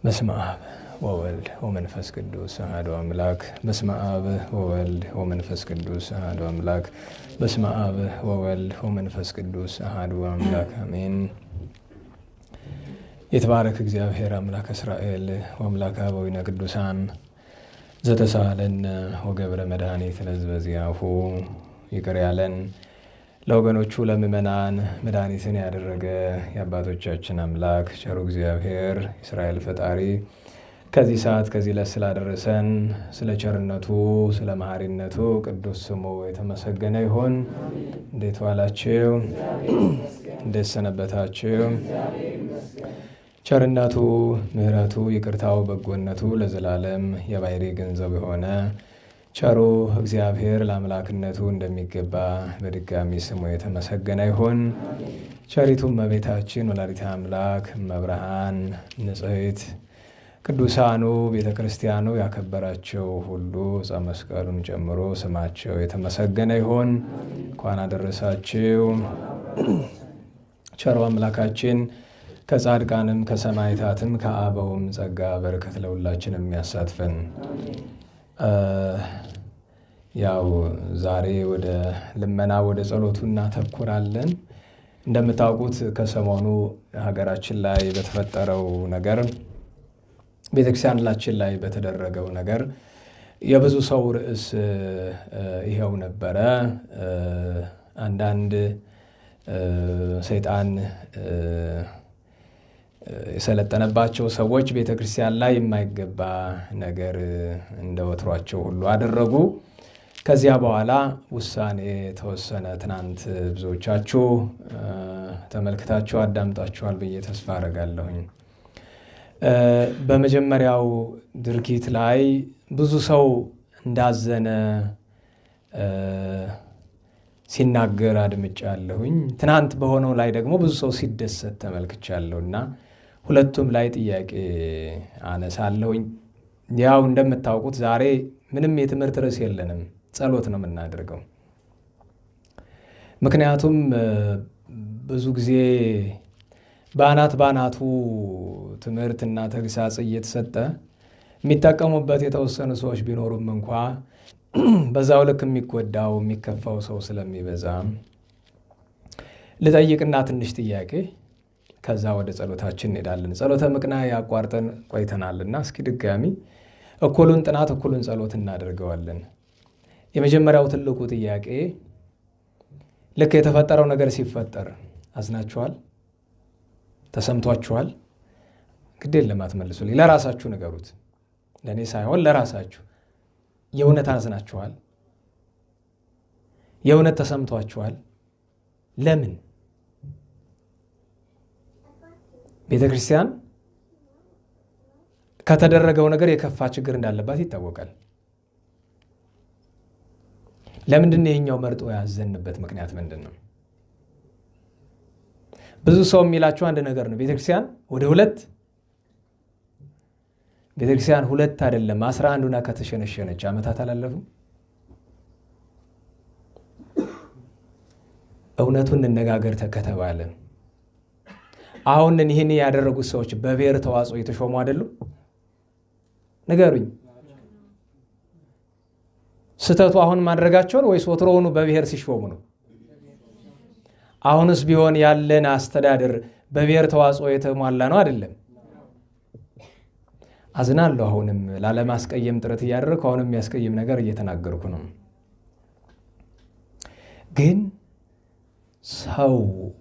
በስመ አብ ወወልድ ወመንፈስ ቅዱስ አሐዱ አምላክ። በስመ አብ ወወልድ ወመንፈስ ቅዱስ አሐዱ አምላክ። በስመ አብ ወወልድ ወመንፈስ ቅዱስ አሐዱ አምላክ አሜን። የተባረክ እግዚአብሔር አምላክ እስራኤል ወአምላክ አበዊነ ቅዱሳን ዘተሳሃለነ ወገብረ መድኃኒት ለሕዝበ ዚአሁ ይቅር ያለን ለወገኖቹ ለምእመናን መድኃኒትን ያደረገ የአባቶቻችን አምላክ ቸሩ እግዚአብሔር እስራኤል ፈጣሪ ከዚህ ሰዓት ከዚህ ዕለት ስላደረሰን ስለ ቸርነቱ ስለ መሐሪነቱ ቅዱስ ስሙ የተመሰገነ ይሁን። እንዴት ዋላችሁ? እንዴት ሰነበታችሁ? ቸርነቱ ምሕረቱ ይቅርታው በጎነቱ ለዘላለም የባሕርይ ገንዘብ የሆነ ቸሩ እግዚአብሔር ለአምላክነቱ እንደሚገባ በድጋሚ ስሙ የተመሰገነ ይሁን። ቸሪቱ እመቤታችን ወላዲተ አምላክ እመብርሃን ንጽሕት ቅዱሳኑ ቤተ ክርስቲያኑ ያከበራቸው ሁሉ ዕፀ መስቀሉን ጨምሮ ስማቸው የተመሰገነ ይሁን። እንኳን አደረሳችሁ። ቸሩ አምላካችን ከጻድቃንም ከሰማዕታትም ከአበውም ጸጋ በረከት ለሁላችን የሚያሳትፈን። ያው ዛሬ ወደ ልመና ወደ ጸሎቱ እናተኩራለን። እንደምታውቁት ከሰሞኑ ሀገራችን ላይ በተፈጠረው ነገር ቤተክርስቲያናችን ላይ በተደረገው ነገር የብዙ ሰው ርዕስ ይኸው ነበረ። አንዳንድ ሰይጣን የሰለጠነባቸው ሰዎች ቤተክርስቲያን ላይ የማይገባ ነገር እንደወትሯቸው ሁሉ አደረጉ። ከዚያ በኋላ ውሳኔ ተወሰነ። ትናንት ብዙዎቻችሁ ተመልክታችሁ አዳምጣችኋል ብዬ ተስፋ አደርጋለሁኝ። በመጀመሪያው ድርጊት ላይ ብዙ ሰው እንዳዘነ ሲናገር አድምጫለሁኝ። ትናንት በሆነው ላይ ደግሞ ብዙ ሰው ሲደሰት ተመልክቻለሁና ሁለቱም ላይ ጥያቄ አነሳለሁኝ። ያው እንደምታውቁት ዛሬ ምንም የትምህርት ርዕስ የለንም፣ ጸሎት ነው የምናደርገው። ምክንያቱም ብዙ ጊዜ በአናቱ ትምህርትና ተግሳጽ እየተሰጠ የሚጠቀሙበት የተወሰኑ ሰዎች ቢኖሩም እንኳ በዛው ልክ የሚጎዳው የሚከፋው ሰው ስለሚበዛ ልጠይቅና ትንሽ ጥያቄ ከዛ ወደ ጸሎታችን እንሄዳለን። ጸሎተ ምቅና ያቋርጠን ቆይተናልና እስኪ ድጋሚ እኩሉን ጥናት እኩሉን ጸሎት እናደርገዋለን። የመጀመሪያው ትልቁ ጥያቄ ልክ የተፈጠረው ነገር ሲፈጠር አዝናችኋል? ተሰምቷችኋል? ግዴን ለማትመልሱልኝ ለራሳችሁ ንገሩት። ለእኔ ሳይሆን ለራሳችሁ። የእውነት አዝናችኋል? የእውነት ተሰምቷችኋል? ለምን? ቤተ ክርስቲያን ከተደረገው ነገር የከፋ ችግር እንዳለባት ይታወቃል። ለምንድን ነው ይሄኛው መርጦ ያዘንበት ምክንያት ምንድን ነው? ብዙ ሰው የሚላቸው አንድ ነገር ነው። ቤተክርስቲያን ወደ ቤተክርስቲያን ሁለት አይደለም 11ና ከተሸነሸነች ዓመታት አላለፉ። እውነቱን እንነጋገር ከተባለ አሁን ይህን ያደረጉት ሰዎች በብሔር ተዋጽኦ የተሾሙ አይደሉም? ንገሩኝ። ስተቱ አሁን ማድረጋቸውን ወይስ ወትሮውኑ በብሔር ሲሾሙ ነው? አሁንስ ቢሆን ያለን አስተዳደር በብሔር ተዋጽኦ የተሟላ ነው አይደለም? አዝናለሁ። አሁንም ላለማስቀየም ጥረት እያደረግኩ አሁንም የሚያስቀይም ነገር እየተናገርኩ ነው። ግን ሰው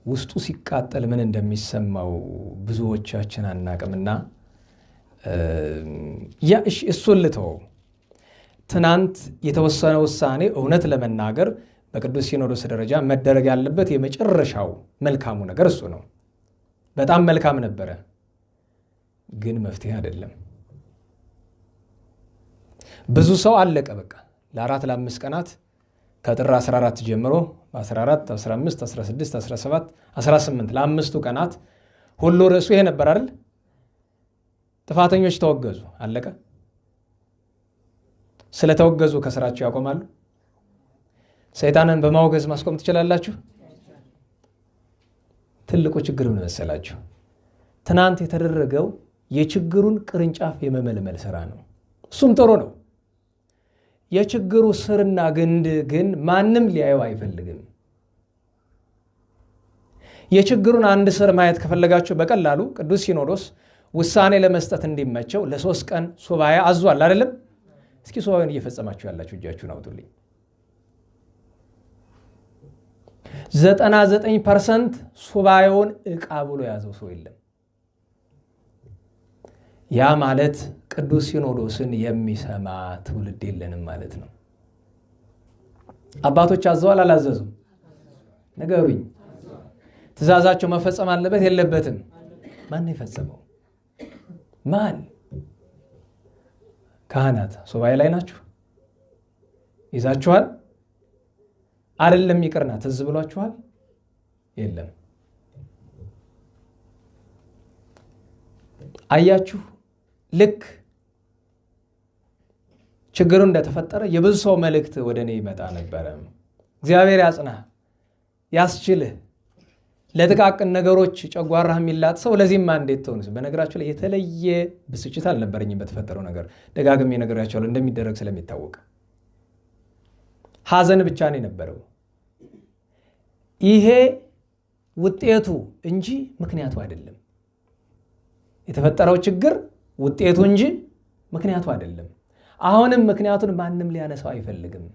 ውስጡ ሲቃጠል ምን እንደሚሰማው ብዙዎቻችን አናቅምና እሱን ልተወው። ትናንት የተወሰነ ውሳኔ እውነት ለመናገር በቅዱስ ሲኖዶስ ደረጃ መደረግ ያለበት የመጨረሻው መልካሙ ነገር እሱ ነው። በጣም መልካም ነበረ፣ ግን መፍትሄ አይደለም። ብዙ ሰው አለቀ። በቃ ለ4 ለ5 ቀናት ከጥር 14 ጀምሮ በ14 15 16 17 18 ለአምስቱ ቀናት ሁሉ ርዕሱ ይሄ ነበር አይደል? ጥፋተኞች ተወገዙ። አለቀ። ስለተወገዙ ከስራቸው ያቆማሉ? ሰይጣንን በማውገዝ ማስቆም ትችላላችሁ? ትልቁ ችግር ምን መሰላችሁ? ትናንት የተደረገው የችግሩን ቅርንጫፍ የመመልመል ስራ ነው። እሱም ጥሩ ነው። የችግሩ ስርና ግንድ ግን ማንም ሊያየው አይፈልግም። የችግሩን አንድ ስር ማየት ከፈለጋችሁ በቀላሉ ቅዱስ ሲኖዶስ ውሳኔ ለመስጠት እንዲመቸው ለ3 ቀን ሱባኤ አዟል አይደለም? እስኪ ሱባኤውን እየፈጸማችሁ ያላችሁ እጃችሁን አውጡልኝ። 99% ሱባኤውን ዕቃ ብሎ ያዘው ሰው የለም። ያ ማለት ቅዱስ ሲኖዶስን የሚሰማ ትውልድ የለንም ማለት ነው። አባቶች አዘዋል አላዘዙም? ንገሩኝ። ትእዛዛቸው መፈጸም አለበት የለበትም? ማን የፈጸመው? ማን? ካህናት ሱባኤ ላይ ናችሁ? ይዛችኋል? አይደለም ይቅርና ትዝ ብሏችኋል? የለም። አያችሁ፣ ልክ ችግሩ እንደተፈጠረ የብዙ ሰው መልእክት ወደ እኔ ይመጣ ነበረ። እግዚአብሔር ያጽናህ፣ ያስችልህ፣ ለጥቃቅን ነገሮች ጨጓራህ የሚላጥ ሰው ለዚህማ እንዴት ትሆንስ? በነገራችሁ ላይ የተለየ ብስጭት አልነበረኝም በተፈጠረው ነገር። ደጋግሜ ነግሬያቸዋለሁ እንደሚደረግ ስለሚታወቅ። ሐዘን ብቻ ነው የነበረው። ይሄ ውጤቱ እንጂ ምክንያቱ አይደለም። የተፈጠረው ችግር ውጤቱ እንጂ ምክንያቱ አይደለም። አሁንም ምክንያቱን ማንም ሊያነሳው አይፈልግም።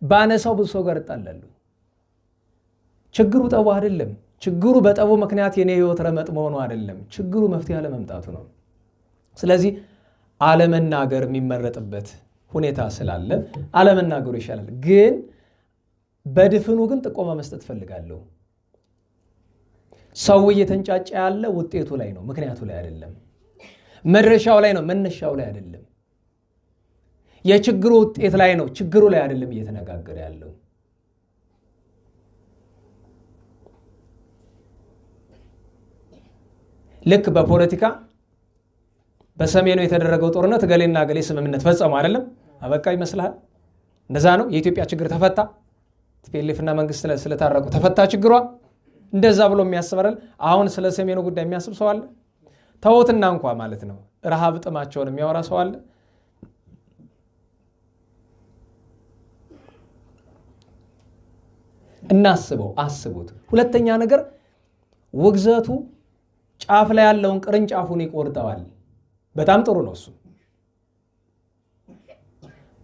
ባነሳው ብዙ ሰው ጋር እጣላሉ። ችግሩ ጠቡ አይደለም። ችግሩ በጠቡ ምክንያት የኔ ህይወት ረመጥ መሆኑ አይደለም። ችግሩ መፍትሄ አለመምጣቱ ነው። ስለዚህ አለመናገር የሚመረጥበት ሁኔታ ስላለ አለመናገሩ ይሻላል። ግን በድፍኑ ግን ጥቆማ መስጠት ፈልጋለሁ። ሰው እየተንጫጫ ያለ ውጤቱ ላይ ነው፣ ምክንያቱ ላይ አይደለም። መድረሻው ላይ ነው፣ መነሻው ላይ አይደለም። የችግሩ ውጤት ላይ ነው፣ ችግሩ ላይ አይደለም እየተነጋገረ ያለው። ልክ በፖለቲካ በሰሜኑ የተደረገው ጦርነት ገሌና ገሌ ስምምነት ፈጸሙ አይደለም? አበቃ ይመስልሃል? እንደዛ ነው። የኢትዮጵያ ችግር ተፈታ፣ ቲፒኤልኤፍና መንግስት ስለታረቁ ተፈታ ችግሯ። እንደዛ ብሎ የሚያስበራል። አሁን ስለ ሰሜኑ ጉዳይ የሚያስብ ሰው አለ? ተውትና እንኳ ማለት ነው ረሃብ ጥማቸውን የሚያወራ ሰው አለ? እናስበው፣ አስቡት። ሁለተኛ ነገር ውግዘቱ ጫፍ ላይ ያለውን ቅርንጫፉን ይቆርጠዋል። በጣም ጥሩ ነው እሱ።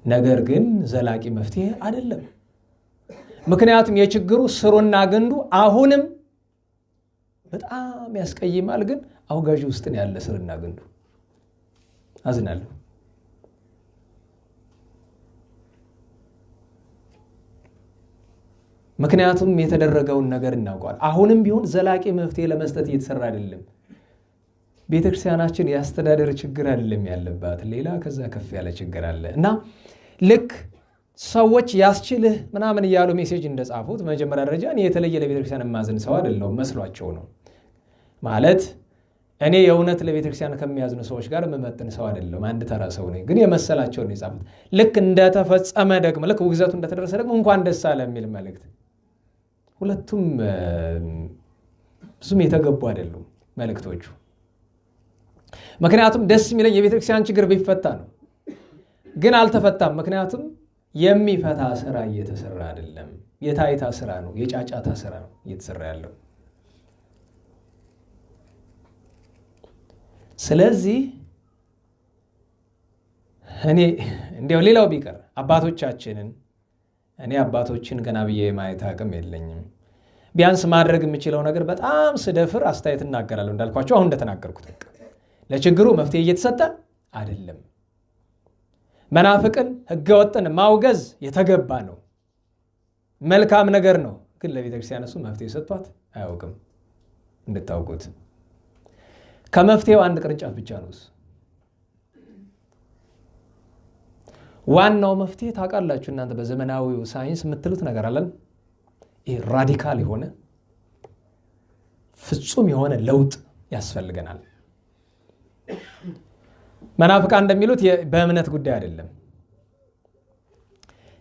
ነገር ግን ዘላቂ መፍትሄ አይደለም። ምክንያቱም የችግሩ ስሩና ግንዱ አሁንም በጣም ያስቀይማል። ግን አውጋዥ ውስጥ ነው ያለ ስርና ግንዱ። አዝናለሁ። ምክንያቱም የተደረገውን ነገር እናውቀዋል። አሁንም ቢሆን ዘላቂ መፍትሄ ለመስጠት እየተሰራ አይደለም። ቤተክርስቲያናችን የአስተዳደር ችግር አይደለም ያለባት፣ ሌላ ከዛ ከፍ ያለ ችግር አለ እና ልክ ሰዎች ያስችልህ ምናምን እያሉ ሜሴጅ እንደጻፉት መጀመሪያ ደረጃ እኔ የተለየ ለቤተክርስቲያን የማዝን ሰው አይደለሁም። መስሏቸው ነው ማለት እኔ የእውነት ለቤተክርስቲያን ከሚያዝኑ ሰዎች ጋር የምመጥን ሰው አይደለሁም። አንድ ተራ ሰው ነኝ። ግን የመሰላቸውን ነው የጻፉት። ልክ እንደተፈጸመ ደግሞ ልክ ውግዘቱ እንደተደረሰ ደግሞ እንኳን ደስ አለ የሚል መልእክት። ሁለቱም ብዙም የተገቡ አይደሉም መልእክቶቹ። ምክንያቱም ደስ የሚለኝ የቤተክርስቲያን ችግር ቢፈታ ነው። ግን አልተፈታም። ምክንያቱም የሚፈታ ስራ እየተሰራ አይደለም። የታይታ ስራ ነው፣ የጫጫታ ስራ ነው እየተሰራ ያለው። ስለዚህ እኔ እንዲያው ሌላው ቢቀር አባቶቻችንን እኔ አባቶችን ገና ብዬ ማየት አቅም የለኝም። ቢያንስ ማድረግ የምችለው ነገር በጣም ስደፍር አስተያየት እናገራለሁ። እንዳልኳቸው አሁን እንደተናገርኩት ለችግሩ መፍትሄ እየተሰጠ አይደለም። መናፍቅን ህገወጥን ማውገዝ የተገባ ነው፣ መልካም ነገር ነው። ግን ለቤተክርስቲያን እሱ መፍትሄ ሰጥቷት አያውቅም። እንድታውቁት ከመፍትሄው አንድ ቅርንጫፍ ብቻ ነው። ዋናው መፍትሄ ታውቃላችሁ እናንተ በዘመናዊው ሳይንስ የምትሉት ነገር አለን። ይሄ ራዲካል የሆነ ፍጹም የሆነ ለውጥ ያስፈልገናል። መናፍቃን እንደሚሉት በእምነት ጉዳይ አይደለም።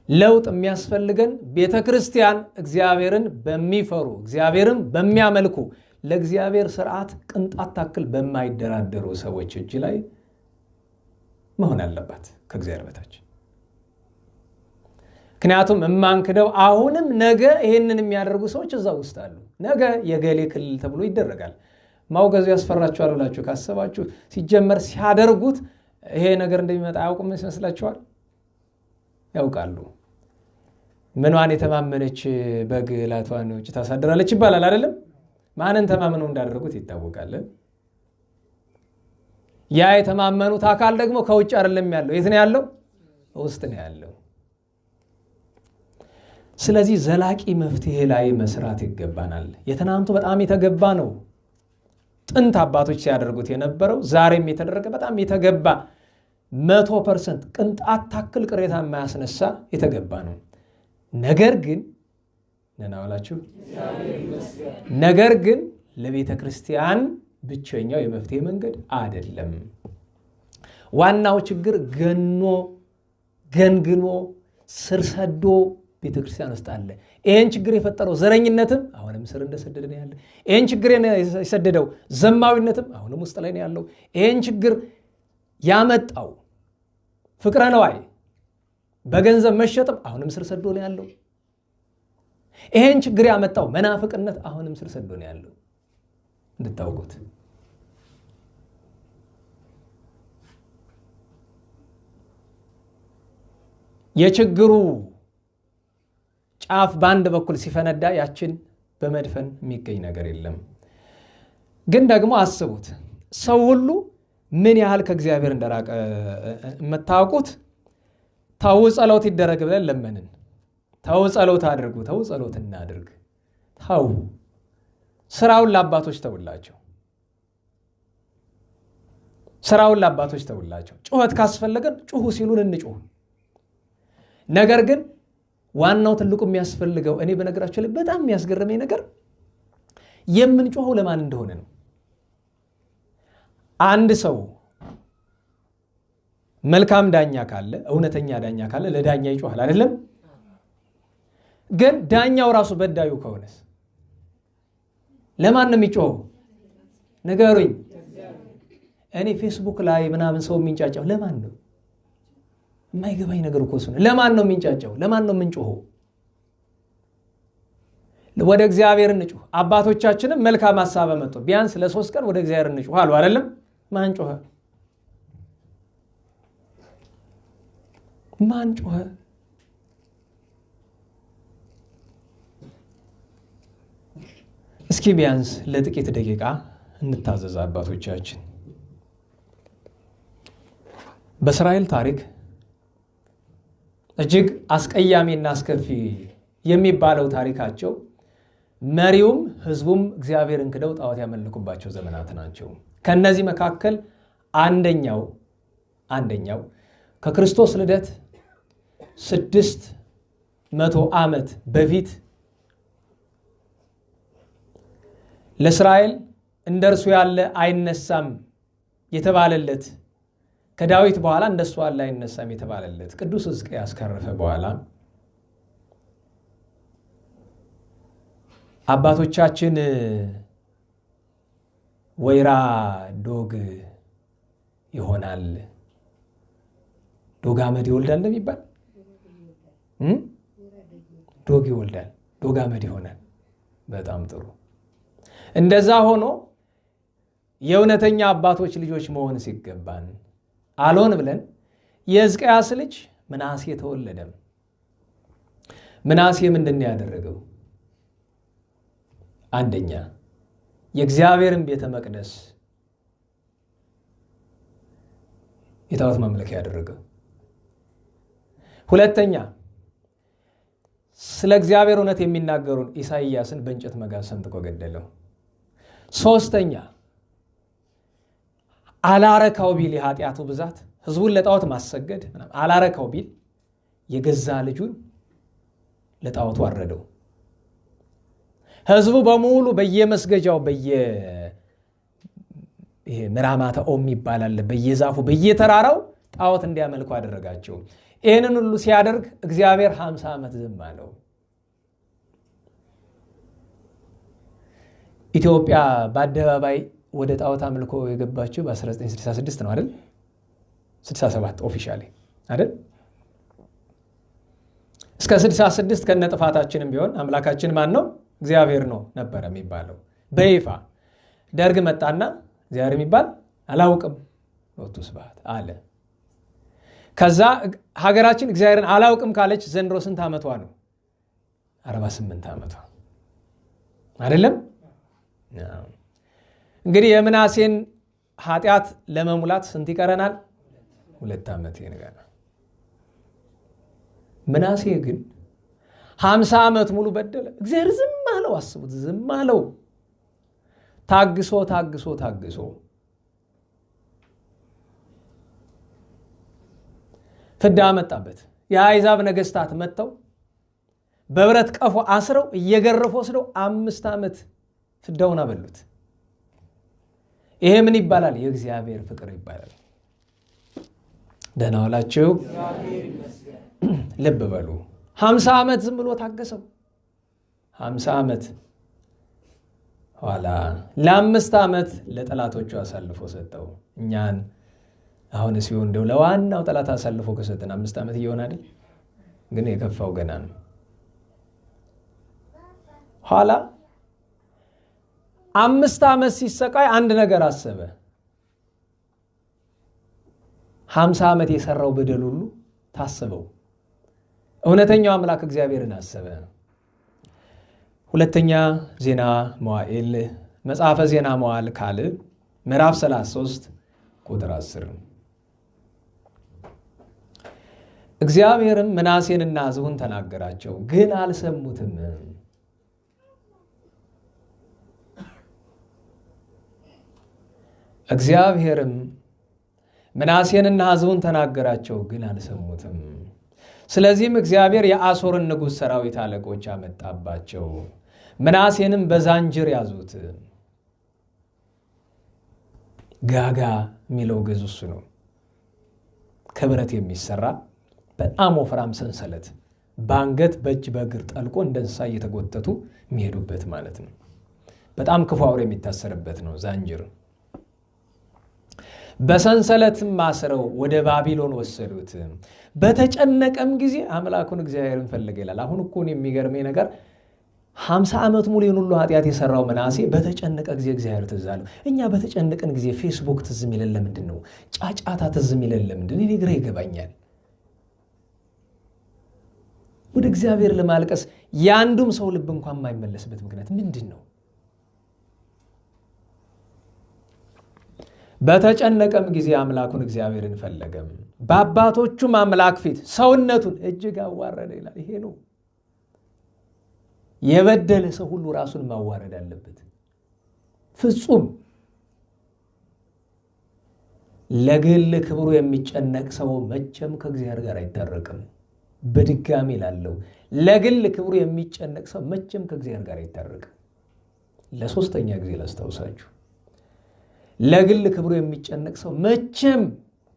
ለውጥ የሚያስፈልገን ቤተክርስቲያን እግዚአብሔርን በሚፈሩ እግዚአብሔርን በሚያመልኩ ለእግዚአብሔር ሥርዓት ቅንጣት ታክል በማይደራደሩ ሰዎች እጅ ላይ መሆን አለባት ከእግዚአብሔር በታች። ምክንያቱም የማንክደው አሁንም ነገ ይሄንን የሚያደርጉ ሰዎች እዛ ውስጥ አሉ። ነገ የገሌ ክልል ተብሎ ይደረጋል። ማውገዙ ያስፈራቸዋል ብላችሁ ካሰባችሁ ሲጀመር ሲያደርጉት ይሄ ነገር እንደሚመጣ አያውቁም ይመስላችኋል? ያውቃሉ። ምኗን የተማመነች በግ ላቷን ውጭ ታሳድራለች ይባላል አይደለም? ማንን ተማምነው እንዳደረጉት ይታወቃል። ያ የተማመኑት አካል ደግሞ ከውጭ አይደለም ያለው። የት ነው ያለው? ውስጥ ነው ያለው። ስለዚህ ዘላቂ መፍትሄ ላይ መስራት ይገባናል። የትናንቱ በጣም የተገባ ነው። ጥንት አባቶች ሲያደርጉት የነበረው ዛሬም የተደረገ በጣም የተገባ 100% ቅንጣት ታክል ቅሬታ የማያስነሳ የተገባ ነው። ነገር ግን ለቤተ ክርስቲያን ብቸኛው የመፍትሄ መንገድ አይደለም። ዋናው ችግር ገንግኖ ስር ሰዶ ቤተ ክርስቲያን ውስጥ አለ። ይህን ችግር የፈጠረው ዘረኝነትም አሁንም ስር እንደሰደደ ነው ያለው። ይህን ችግር የሰደደው ዘማዊነትም አሁንም ውስጥ ላይ ነው ያለው። ይህን ችግር ያመጣው ፍቅረ ነዋይ በገንዘብ መሸጥም አሁንም ስር ሰዶ ነው ያለው። ይህን ችግር ያመጣው መናፍቅነት አሁንም ስር ሰዶ ነው ያለው። እንድታውቁት የችግሩ ጫፍ በአንድ በኩል ሲፈነዳ ያችን በመድፈን የሚገኝ ነገር የለም። ግን ደግሞ አስቡት፣ ሰው ሁሉ ምን ያህል ከእግዚአብሔር እንደራቀ የምታውቁት። ተው ጸሎት ይደረግ ብለን ለመንን። ተው ጸሎት አድርጉ፣ ተው ጸሎት እናድርግ። ተው ስራውን ለአባቶች ተውላቸው፣ ስራውን ለአባቶች ተውላቸው። ጩኸት ካስፈለገን ጩሁ ሲሉን እንጩህ። ነገር ግን ዋናው ትልቁ የሚያስፈልገው እኔ በነገራችሁ ላይ በጣም የሚያስገርመኝ ነገር የምንጮኸው ለማን እንደሆነ ነው። አንድ ሰው መልካም ዳኛ ካለ፣ እውነተኛ ዳኛ ካለ ለዳኛ ይጮሃል አይደለም? ግን ዳኛው ራሱ በዳዩ ከሆነስ ለማን ነው የሚጮኸው? ንገሩኝ። እኔ ፌስቡክ ላይ ምናምን ሰው የሚንጫጫው ለማን ነው? የማይገባኝ ነገር እኮ እሱ ነው። ለማን ነው የሚንጫጫው? ለማን ነው የምንጮኸው? ወደ እግዚአብሔር እንጩህ። አባቶቻችንም መልካም ሐሳብ መጥቶ ቢያንስ ለ3 ቀን ወደ እግዚአብሔር እንጩህ አሉ አይደለም? ማን ጮኸ? ማን ጮኸ? እስኪ ቢያንስ ለጥቂት ደቂቃ እንታዘዝ። አባቶቻችን በእስራኤል ታሪክ እጅግ አስቀያሚና አስከፊ የሚባለው ታሪካቸው መሪውም ህዝቡም እግዚአብሔርን ክደው ጣዖት ያመልኩባቸው ዘመናት ናቸው። ከነዚህ መካከል አንደኛው ከክርስቶስ ልደት 600 ዓመት በፊት ለእስራኤል እንደርሱ ያለ አይነሳም የተባለለት፣ ከዳዊት በኋላ እንደሱ ያለ አይነሳም የተባለለት ቅዱስ ሕዝቅያስ ካረፈ በኋላ አባቶቻችን ወይራ ዶግ ይሆናል፣ ዶግ አመድ ይወልዳል እንደሚባል ዶግ ይወልዳል፣ ዶግ አመድ ይሆናል። በጣም ጥሩ። እንደዛ ሆኖ የእውነተኛ አባቶች ልጆች መሆን ሲገባን አልሆን ብለን የሕዝቅያስ ልጅ ምናሴ ተወለደ። ምናሴ ምንድን ነው ያደረገው? አንደኛ የእግዚአብሔርን ቤተ መቅደስ የጣዖት ማምለኪያ ያደረገው። ሁለተኛ ስለ እግዚአብሔር እውነት የሚናገሩን ኢሳይያስን በእንጨት መጋዝ ሰንጥቆ ገደለው። ሶስተኛ አላረካው ቢል የኃጢአቱ ብዛት ህዝቡን ለጣዖት ማሰገድ አላረካው ቢል የገዛ ልጁን ለጣዖቱ አረደው። ህዝቡ በሙሉ በየመስገጃው ይሄ ምራማታ ኦም ይባላል በየዛፉ በየተራራው ጣዖት እንዲያመልኩ አደረጋቸው። ይህንን ሁሉ ሲያደርግ እግዚአብሔር 50 ዓመት ዝም አለው። ኢትዮጵያ በአደባባይ ወደ ጣዖት አምልኮ የገባችው በ1966 ነው አይደል? 67 ኦፊሻሊ አይደል? እስከ 66 ከነ ጥፋታችንም ቢሆን አምላካችን ማን ነው? እግዚአብሔር ነው ነበረ የሚባለው በይፋ። ደርግ መጣና እግዚአብሔር የሚባል አላውቅም ሎቱ ስብሐት አለ። ከዛ ሀገራችን እግዚአብሔርን አላውቅም ካለች ዘንድሮ ስንት ዓመቷ ነው? 48 ዓመቷ አይደለም? እንግዲህ የምናሴን ኃጢአት ለመሙላት ስንት ይቀረናል? 2 ዓመት ይነጋናል። ምናሴ ግን 50 ዓመት ሙሉ በደለ። እግዚአብሔር ዝም አለው። አስቡት፣ ዝም አለው። ታግሶ ታግሶ ታግሶ ፍዳ መጣበት። የአሕዛብ ነገስታት መጥተው በብረት ቀፎ አስረው እየገረፉ ወስደው 5 ዓመት ፍዳውን አበሉት። ይሄ ምን ይባላል? የእግዚአብሔር ፍቅር ይባላል። ደህና ዋላችሁ። ልብ በሉ። 50 ዓመት ዝም ብሎ ታገሰው። 50 ዓመት ኋላ ለ5 ዓመት ለጠላቶቹ አሳልፎ ሰጠው። እኛን አሁን ሲሆን እንደው ለዋናው ጠላት አሳልፎ ከሰጠን 5 ዓመት እየሆነ አይደል? ግን የከፋው ገና ነው። ኋላ 5 ዓመት ሲሰቃይ አንድ ነገር አሰበ። 50 ዓመት የሰራው በደል ሁሉ ታሰበው። እውነተኛው አምላክ እግዚአብሔርን አሰበ። ሁለተኛ ዜና መዋዕል መጽሐፈ ዜና መዋዕል ካልዕ ምዕራፍ 33 ቁጥር 10 እግዚአብሔርም ምናሴንና ሕዝቡን ተናገራቸው፣ ግን አልሰሙትም። እግዚአብሔርም ምናሴንና ሕዝቡን ተናገራቸው፣ ግን አልሰሙትም። ስለዚህም እግዚአብሔር የአሦርን ንጉሥ ሰራዊት አለቆች አመጣባቸው፣ ምናሴንም በዛንጅር ያዙት። ጋጋ የሚለው ግዕዝ እሱ ነው። ከብረት የሚሰራ በጣም ወፍራም ሰንሰለት በአንገት በእጅ በእግር ጠልቆ እንደ እንስሳ እየተጎተቱ የሚሄዱበት ማለት ነው። በጣም ክፉ አውሬ የሚታሰርበት ነው ዛንጅር። በሰንሰለትም አስረው ወደ ባቢሎን ወሰዱት። በተጨነቀም ጊዜ አምላኩን እግዚአብሔርን ፈለገ ይላል። አሁን እኮ የሚገርመኝ ነገር 50 ዓመት ሙሉ ይህን ሁሉ ኃጢአት የሰራው ምናሴ በተጨነቀ ጊዜ እግዚአብሔር ትዝ አለው። እኛ በተጨነቀን ጊዜ ፌስቡክ ትዝ የሚለን ለምንድን ነው? ጫጫታ ትዝ የሚለን ለምንድን ነው? እኔ ግራ ይገባኛል። ወደ እግዚአብሔር ለማልቀስ የአንዱም ሰው ልብ እንኳን የማይመለስበት ምክንያት ምንድን ነው? በተጨነቀም ጊዜ አምላኩን እግዚአብሔርን ፈለገም፣ በአባቶቹም አምላክ ፊት ሰውነቱን እጅግ አዋረደ ይላል። ይሄ ነው የበደለ ሰው ሁሉ ራሱን ማዋረድ አለበት። ፍጹም ለግል ክብሩ የሚጨነቅ ሰው መቼም ከእግዚአብሔር ጋር አይታረቅም። በድጋሚ ላለው ለግል ክብሩ የሚጨነቅ ሰው መቼም ከእግዚአብሔር ጋር አይታረቅም። ለሶስተኛ ጊዜ ላስታውሳችሁ፣ ለግል ክብሩ የሚጨነቅ ሰው መቼም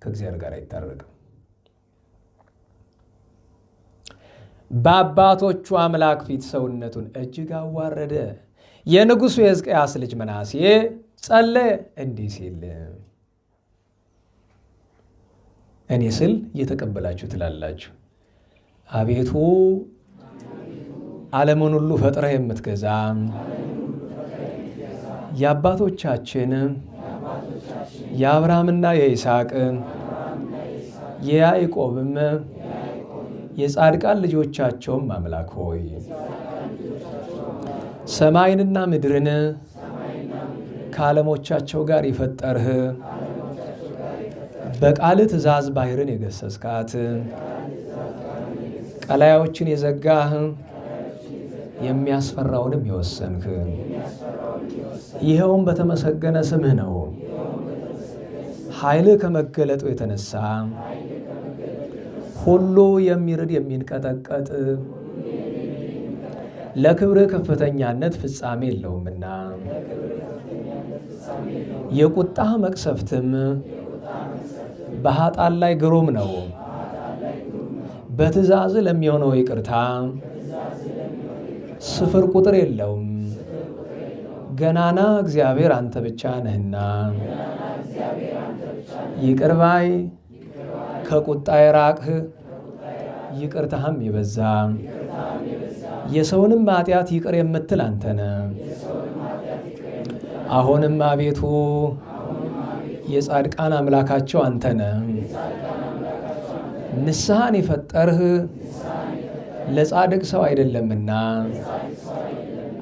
ከእግዚአብሔር ጋር አይታረቅም። በአባቶቹ አምላክ ፊት ሰውነቱን እጅግ አዋረደ። የንጉሡ የሕዝቅያስ ልጅ ምናሴ ጸለየ እንዲህ ሲል፣ እኔ ስል እየተቀበላችሁ ትላላችሁ። አቤቱ ዓለምን ሁሉ ፈጥረህ የምትገዛ የአባቶቻችን የአብርሃምና የይስሐቅ የያዕቆብም የጻድቃን ልጆቻቸውም አምላክ ሆይ ሰማይንና ምድርን ከዓለሞቻቸው ጋር የፈጠርህ በቃልህ ትእዛዝ ባሕርን የገሰስካት ቀላዮችን የዘጋህ የሚያስፈራውንም የወሰንህ ይኸውም በተመሰገነ ስምህ ነው። ኃይልህ ከመገለጡ የተነሳ ሁሉ የሚርድ የሚንቀጠቀጥ ለክብርህ ከፍተኛነት ፍጻሜ የለውምና የቁጣህ መቅሰፍትም በኃጥአን ላይ ግሩም ነው። በትእዛዝህ ለሚሆነው ይቅርታ ስፍር ቁጥር የለውም። ገናና እግዚአብሔር አንተ ብቻ ነህና ይቅር ባይ ከቁጣ የራቅህ ይቅርታህም የበዛ የሰውንም ኃጢአት ይቅር የምትል አንተ ነህ። አሁንም አቤቱ የጻድቃን አምላካቸው አንተ ነህ። ንስሐን የፈጠርህ ለጻድቅ ሰው አይደለምና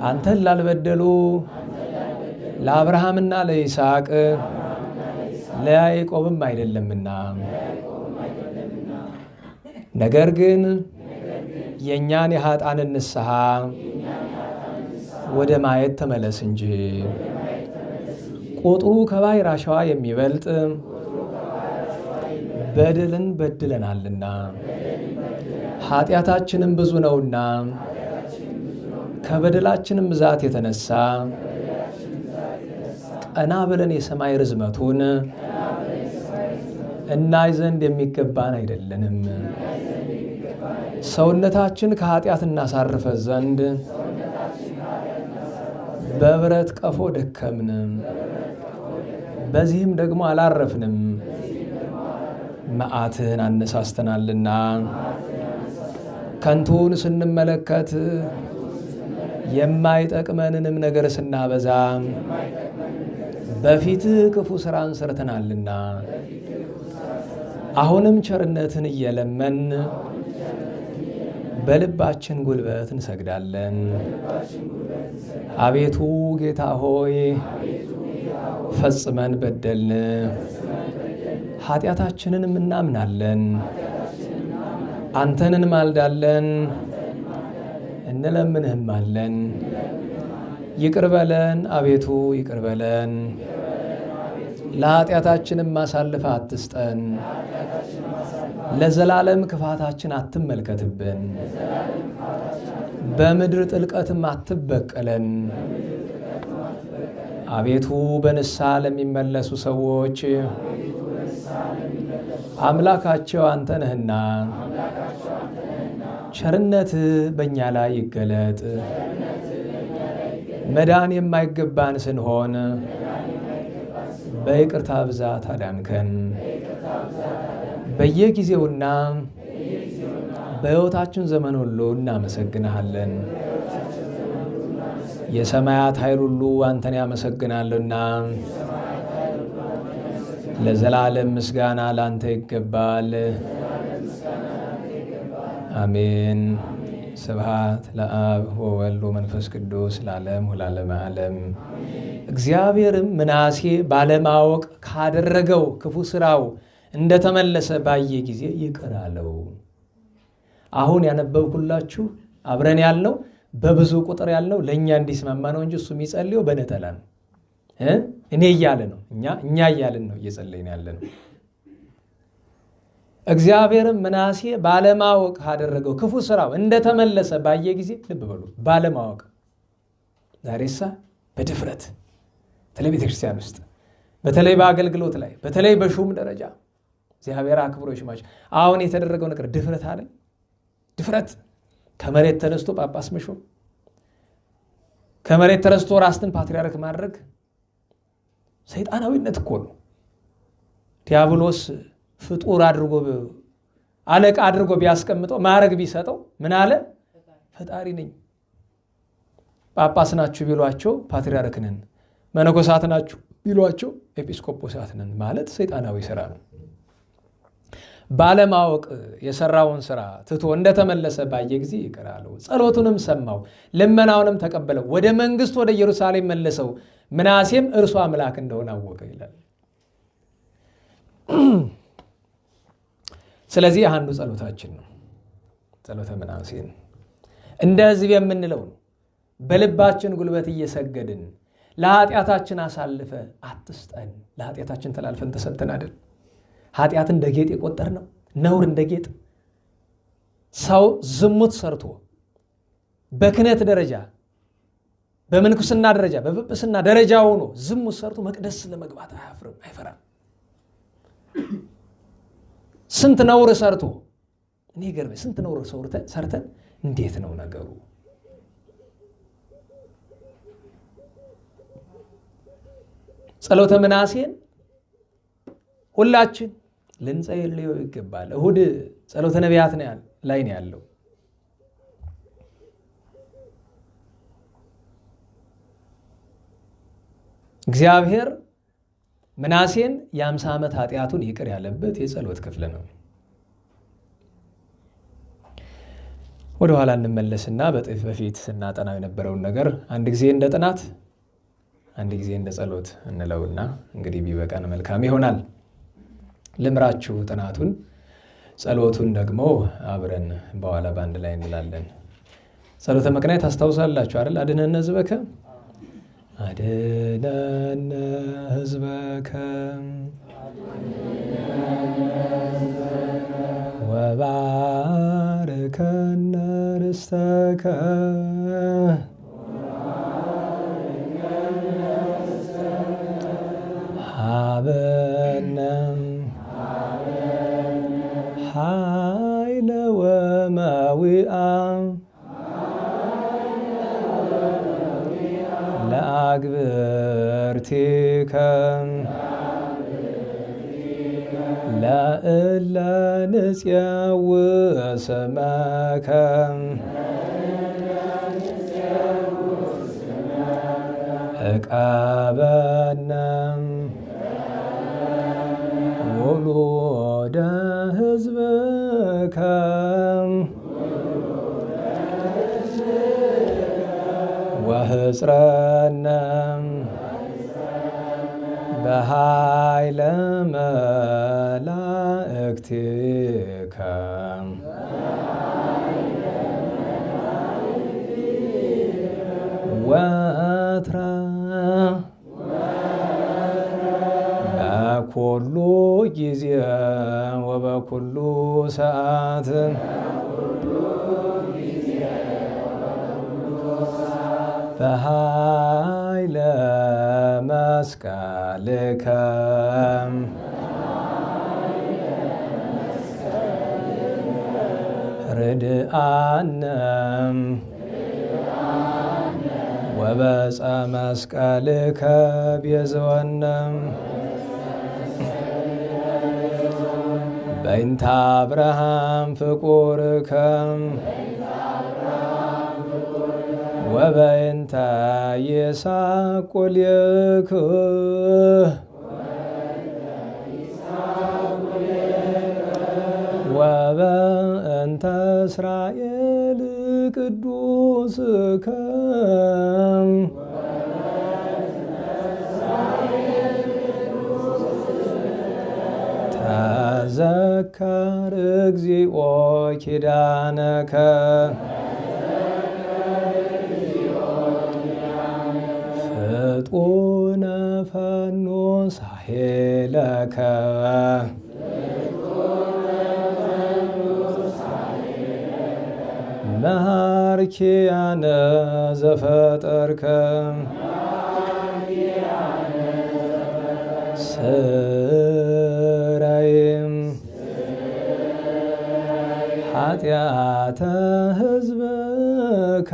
አንተን ላልበደሉ ለአብርሃምና ለይስሐቅ ለያዕቆብም አይደለምና ነገር ግን የእኛን የኃጥአንን ንስሐ ወደ ማየት ተመለስ እንጂ ቁጥሩ ከባሕር አሸዋ የሚበልጥ በደልን በድለናልና ኃጢአታችንም ብዙ ነውና ከበደላችንም ብዛት የተነሳ ቀና ብለን የሰማይ ርዝመቱን እናይ ዘንድ የሚገባን አይደለንም። ሰውነታችን ከኃጢአት እናሳርፈ ዘንድ በብረት ቀፎ ደከምን፣ በዚህም ደግሞ አላረፍንም። መዓትህን አነሳስተናልና ከንቱን ስንመለከት የማይጠቅመንንም ነገር ስናበዛ በፊትህ ክፉ ሥራን ሰርተናልና አሁንም ቸርነትን እየለመን በልባችን ጉልበት እንሰግዳለን። አቤቱ ጌታ ሆይ ፈጽመን በደልን፣ ኃጢአታችንንም እናምናለን፣ አንተን እንማልዳለን፣ እንለምንህም አለን። ይቅር በለን አቤቱ ይቅር በለን፣ ለኃጢአታችንም አሳልፈህ አትስጠን፣ ለዘላለም ክፋታችን አትመልከትብን፣ በምድር ጥልቀትም አትበቀለን። አቤቱ በንስሐ ለሚመለሱ ሰዎች አምላካቸው አንተ ነህና ቸርነትህ በእኛ ላይ ይገለጥ። መዳን የማይገባን ስንሆን በይቅርታ ብዛት አዳንከን። በየጊዜውና በሕይወታችን ዘመን ሁሉ እናመሰግንሃለን። የሰማያት ኃይል ሁሉ አንተን ያመሰግናልና ለዘላለም ምስጋና ለአንተ ይገባል። አሜን። ስብሐት ለአብ ወወልድ ወመንፈስ ቅዱስ ለዓለም ወለዓለመ ዓለም። እግዚአብሔርም ምናሴ ባለማወቅ ካደረገው ክፉ ሥራው እንደተመለሰ ባየ ጊዜ ይቅር አለው። አሁን ያነበብኩላችሁ አብረን ያልነው በብዙ ቁጥር ያልነው ለእኛ እንዲስማማ ነው እንጂ እሱ የሚጸልየው በነጠላ ነው። እኔ እያለ ነው፣ እኛ እያልን ነው እየጸለይን ያለ ነው። እግዚአብሔርም ምናሴ ባለማወቅ ካደረገው ክፉ ሥራው እንደተመለሰ ባየ ጊዜ፣ ልብ በሉ፣ ባለማወቅ። ዛሬሳ በድፍረት በተለይ ቤተክርስቲያን ውስጥ በተለይ በአገልግሎት ላይ በተለይ በሹም ደረጃ እግዚአብሔር አክብሮ ይሽማቸው። አሁን የተደረገው ነገር ድፍረት አለ። ድፍረት ከመሬት ተነስቶ ጳጳስ መሾም፣ ከመሬት ተነስቶ ራስን ፓትርያርክ ማድረግ ሰይጣናዊነት እኮ ነው። ዲያብሎስ ፍጡር አድርጎ አለቃ አድርጎ ቢያስቀምጠው ማዕረግ ቢሰጠው ምን አለ? ፈጣሪ ነኝ። ጳጳስ ናችሁ ቢሏቸው ፓትርያርክ ነን፣ መነኮሳት ናችሁ ቢሏቸው ኤጲስቆጶሳት ነን ማለት ሰይጣናዊ ስራ ነው። ባለማወቅ የሰራውን ስራ ትቶ እንደተመለሰ ባየ ጊዜ ይቅር አለው። ጸሎቱንም ሰማው፣ ልመናውንም ተቀበለው፣ ወደ መንግስት ወደ ኢየሩሳሌም መለሰው። ምናሴም እርሱ አምላክ እንደሆነ አወቀ ይላል። ስለዚህ አንዱ ጸሎታችን ነው፣ ጸሎተ ምናሴን እንደ ሕዝብ የምንለው ነው። በልባችን ጉልበት እየሰገድን ለኃጢአታችን አሳልፈ አትስጠን። ለኃጢአታችን ተላልፈን ተሰጥተን አይደል? ኃጢአት እንደ ጌጥ የቆጠር ነው፣ ነውር እንደ ጌጥ። ሰው ዝሙት ሰርቶ በክህነት ደረጃ በምንኩስና ደረጃ በጵጵስና ደረጃ ሆኖ ዝሙት ሰርቶ መቅደስ ለመግባት አያፍርም፣ አይፈራም። ስንት ነውር ሰርቶ እኔ ገርመኝ፣ ስንት ነውር ሰርተን እንዴት ነው ነገሩ? ጸሎተ ምናሴን ሁላችን ልንጸልየው ይገባል። እሁድ ጸሎተ ነቢያት ላይ ነው ያለው። እግዚአብሔር ምናሴን የ50 ዓመት ኃጢአቱን ይቅር ያለበት የጸሎት ክፍል ነው። ወደ ኋላ እንመለስና በጥፍ በፊት ስናጠናው የነበረውን ነገር አንድ ጊዜ እንደ ጥናት አንድ ጊዜ እንደ ጸሎት እንለውና እንግዲህ ቢበቃን መልካም ይሆናል። ልምራችሁ ጥናቱን፣ ጸሎቱን ደግሞ አብረን በኋላ ባንድ ላይ እንላለን። ጸሎተ መቅናይ ታስታውሳላችሁ አይደል? አድኅነነ ሕዝበከ አድኅነነ ሕዝበከ ወባርከነ ርስተከ ሀበነ ኃይለ ወመዊአ ለአግብርቲከ ለእለ ንጽየውዕ ስመከ ዕቀበነ ውሉደ ሕዝብከ ወሕጽረነ በኃይለ መላእክቲከ ወትረ በኩሉ ጊዜ ወበኩሉ ሰዓት በኃይለ መስቀልከ ርድአነ ወበፀ መስቀልከ ቤዘወነ በእንተ አብርሃም ፍቁርከ ወበእንተ ይስሐቅ ቁልኤከ ወበእንተ እስራኤል ቅዱስከ ተዘከር እግዚኦ ኪዳነከ ፍጡነ ፈኖ ሳሄለከ መሃርኪያነ ዘፈጠርከ ስረይም ኃጢአተ ሕዝብከ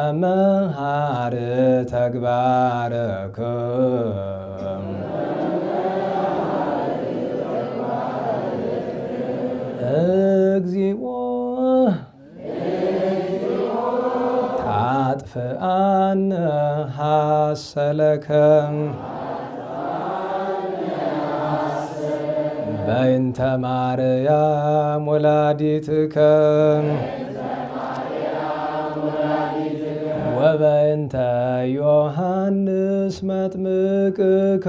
ወመሃር ተግባረከ እግዚኦ ታጥፍአነ ሐሰለከ በእንተ ማርያም ወላዲትከ ወበእንተ ዮሐንስ መጥምቅከ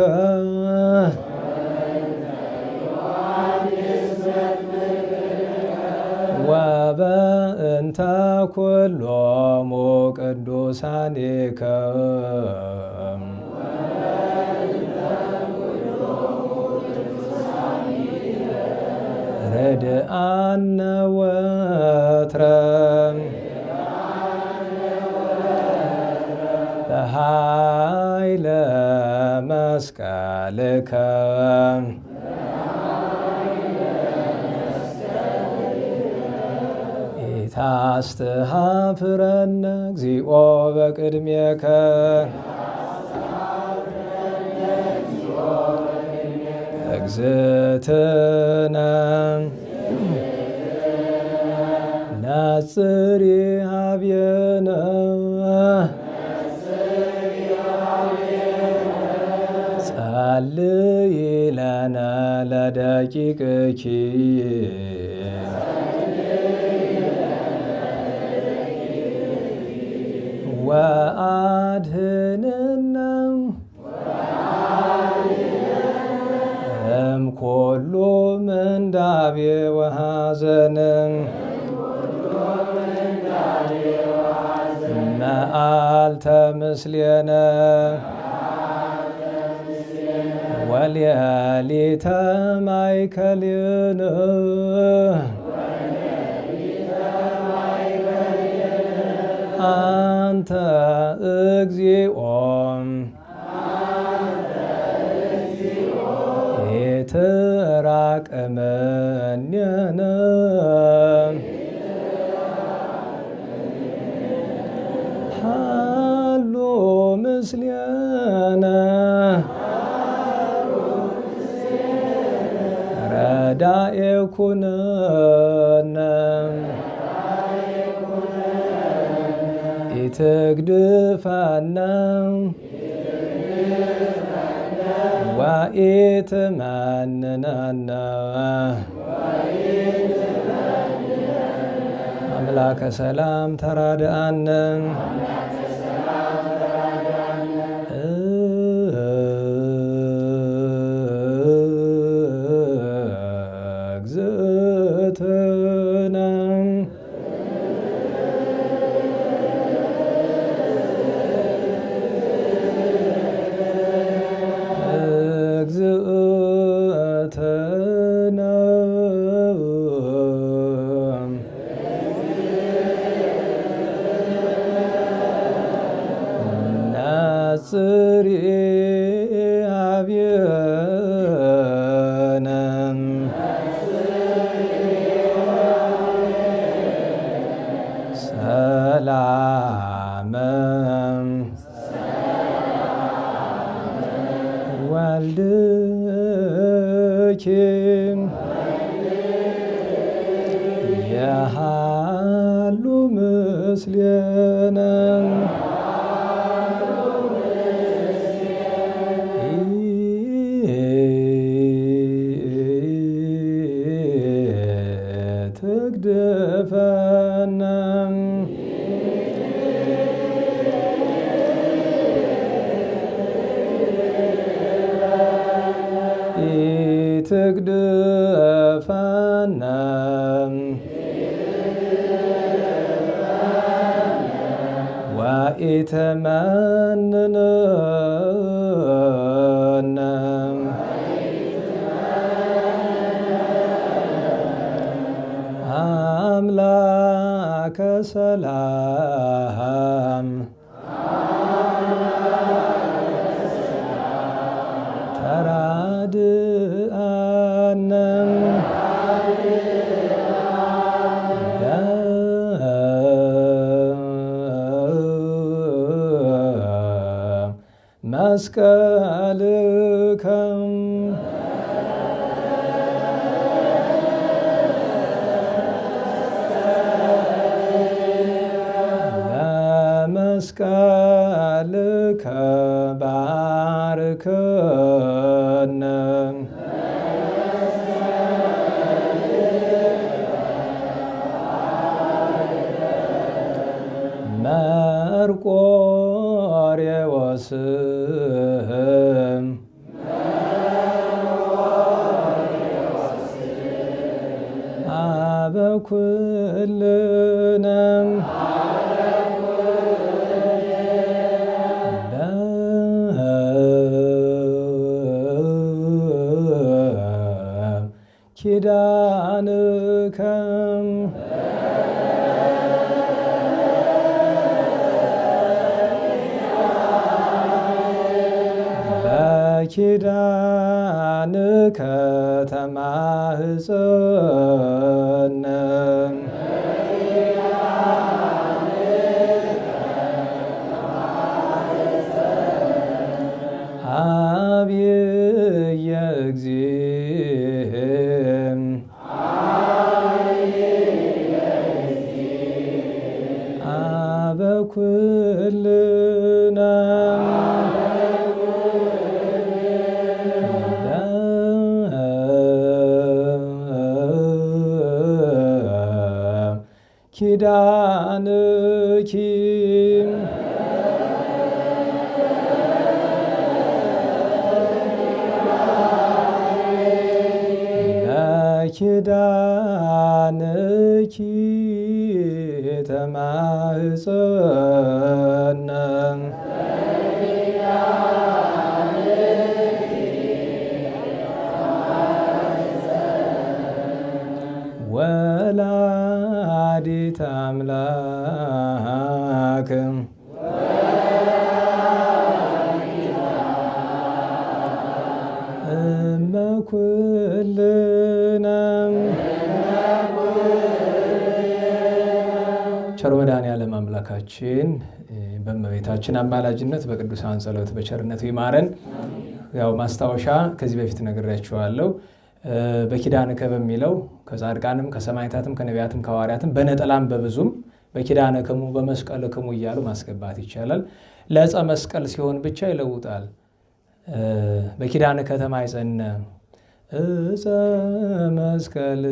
ወበእንተ ኩሎሙ ቅዱሳኒከ ረድአነ ወትረ በኃይለ መስቀልከ ኢታስተኀፍረነ እግዚኦ በቅድሜከ እግዝእትነ ነጽሪ ኀቤነ ጸልዪ ለነ ለደቂቅኪ ወአድኅነነ እምኩሉ ምንዳቤ ወሐዘን መዓልተ ምስሌነ ወሌሊተ ማእከሌነ አንተ እግዚኦ ኢትራቅ እምኔነ ሀሎ ምስሌነ ረዳኤ ኩነነ ኢትግድፈነ ወኢትመንነነ አምላከ ሰላም ተራድአነ እግዝእትነ እግዝእትነ ነጽሪ ኀቤነ ሰላመ ወልድኪ የሃሉ ምስሌነ ኢትግድፈነ ኢትግድፈነ ወኢትመንነነ አምላከ ሰላም ተራድአነ መስቀልከ በመስቀልከ ባርከነ መርቆሬዎስ አበ ኩልነ ኪዳንከ በኪዳንከ ተማህፀነ ለኪዳንኪ ለኪዳንኪ ተማኅፀነ ወላዲተ አምላክ እመ ኩልነ ቸር መድኃኔዓለም አምላካችን በእመቤታችን አማላጅነት በቅዱሳን ጸሎት በቸርነቱ ይማረን። ያው ማስታወሻ ከዚህ በፊት ነግሬያችኋለሁ። በኪዳንከ በሚለው ከጻድቃንም ከሰማዕታትም ከነቢያትም ከሐዋርያትም በነጠላም በብዙም በኪዳንክሙ በመስቀልክሙ እያሉ ማስገባት ይቻላል። ለዕፀ መስቀል ሲሆን ብቻ ይለውጣል። በኪዳንከ ተማኅፀነ ዕፀ መስቀል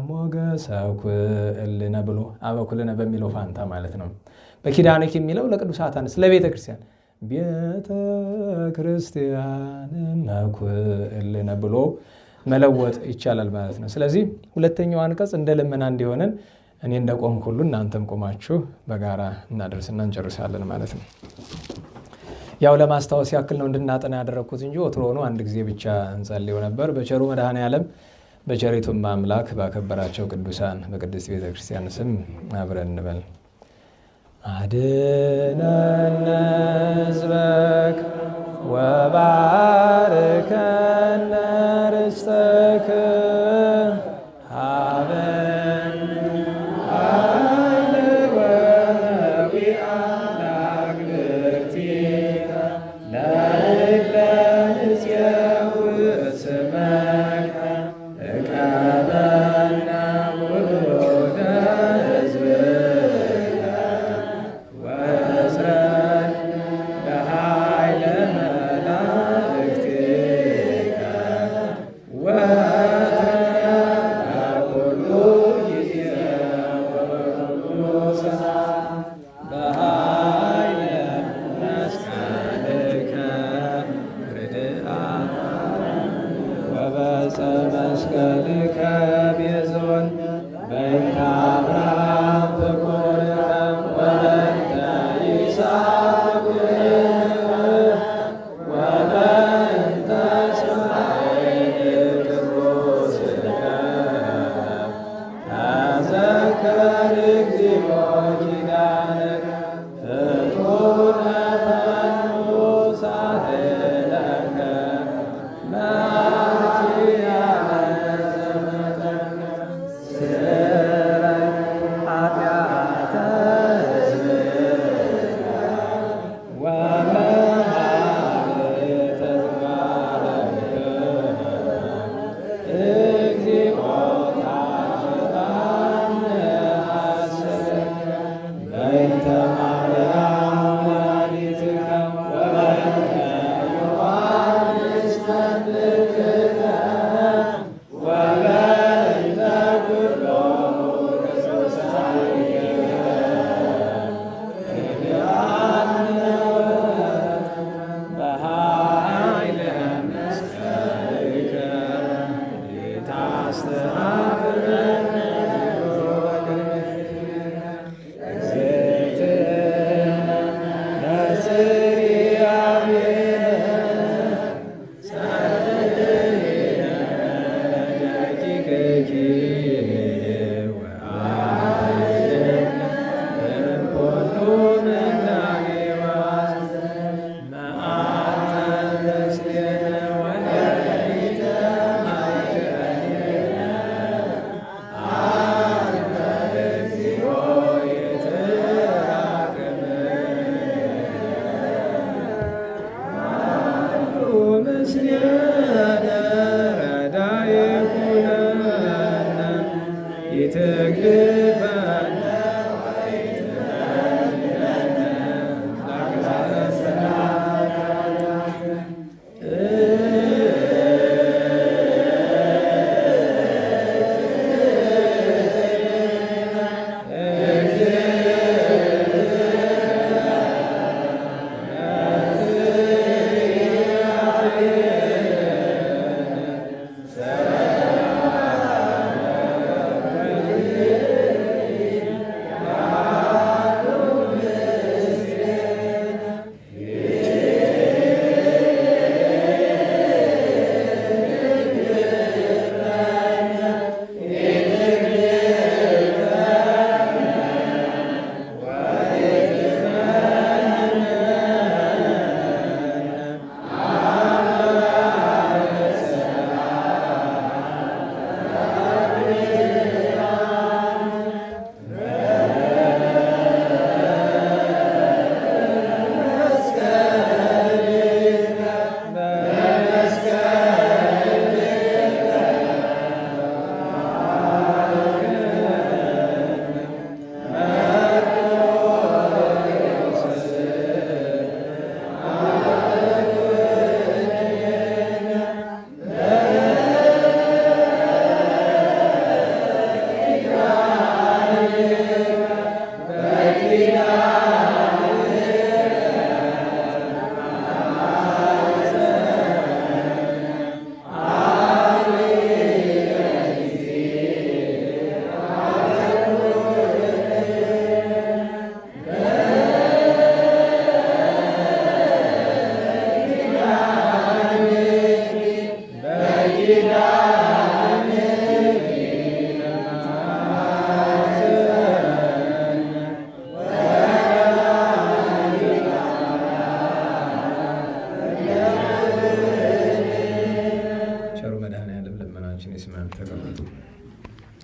ሞገሰ ኩልነ ብሎ አበኩልነ በሚለው ፋንታ ማለት ነው። በኪዳንክ የሚለው ለቅዱሳት አንስት ለቤተ ክርስቲያን ቤተ ክርስቲያን መኩልነ ብሎ መለወጥ ይቻላል ማለት ነው። ስለዚህ ሁለተኛው አንቀጽ እንደ ልመና እንዲሆነን እኔ እንደቆምኩ ሁሉ እናንተም ቆማችሁ በጋራ እናደርስና እንጨርሳለን ማለት ነው። ያው ለማስታወስ ያክል ነው እንድናጠና ያደረኩት እንጂ ወትሮኑ አንድ ጊዜ ብቻ እንጸልየው ነበር። በቸሩ መድኃኔዓለም በቸሪቱም አምላክ ባከበራቸው ቅዱሳን በቅድስት ቤተ ክርስቲያን ስም አብረን እንበል። አድኅነነ ሕዝበከ ወባርከነ ርስተከ ሀበነ ኃይለ ወነቢአ ለአግብርቲከ ለእለ ንጽየው ስመከ እቀበልነ ውሉደ ሕዝብከ ወእስረነ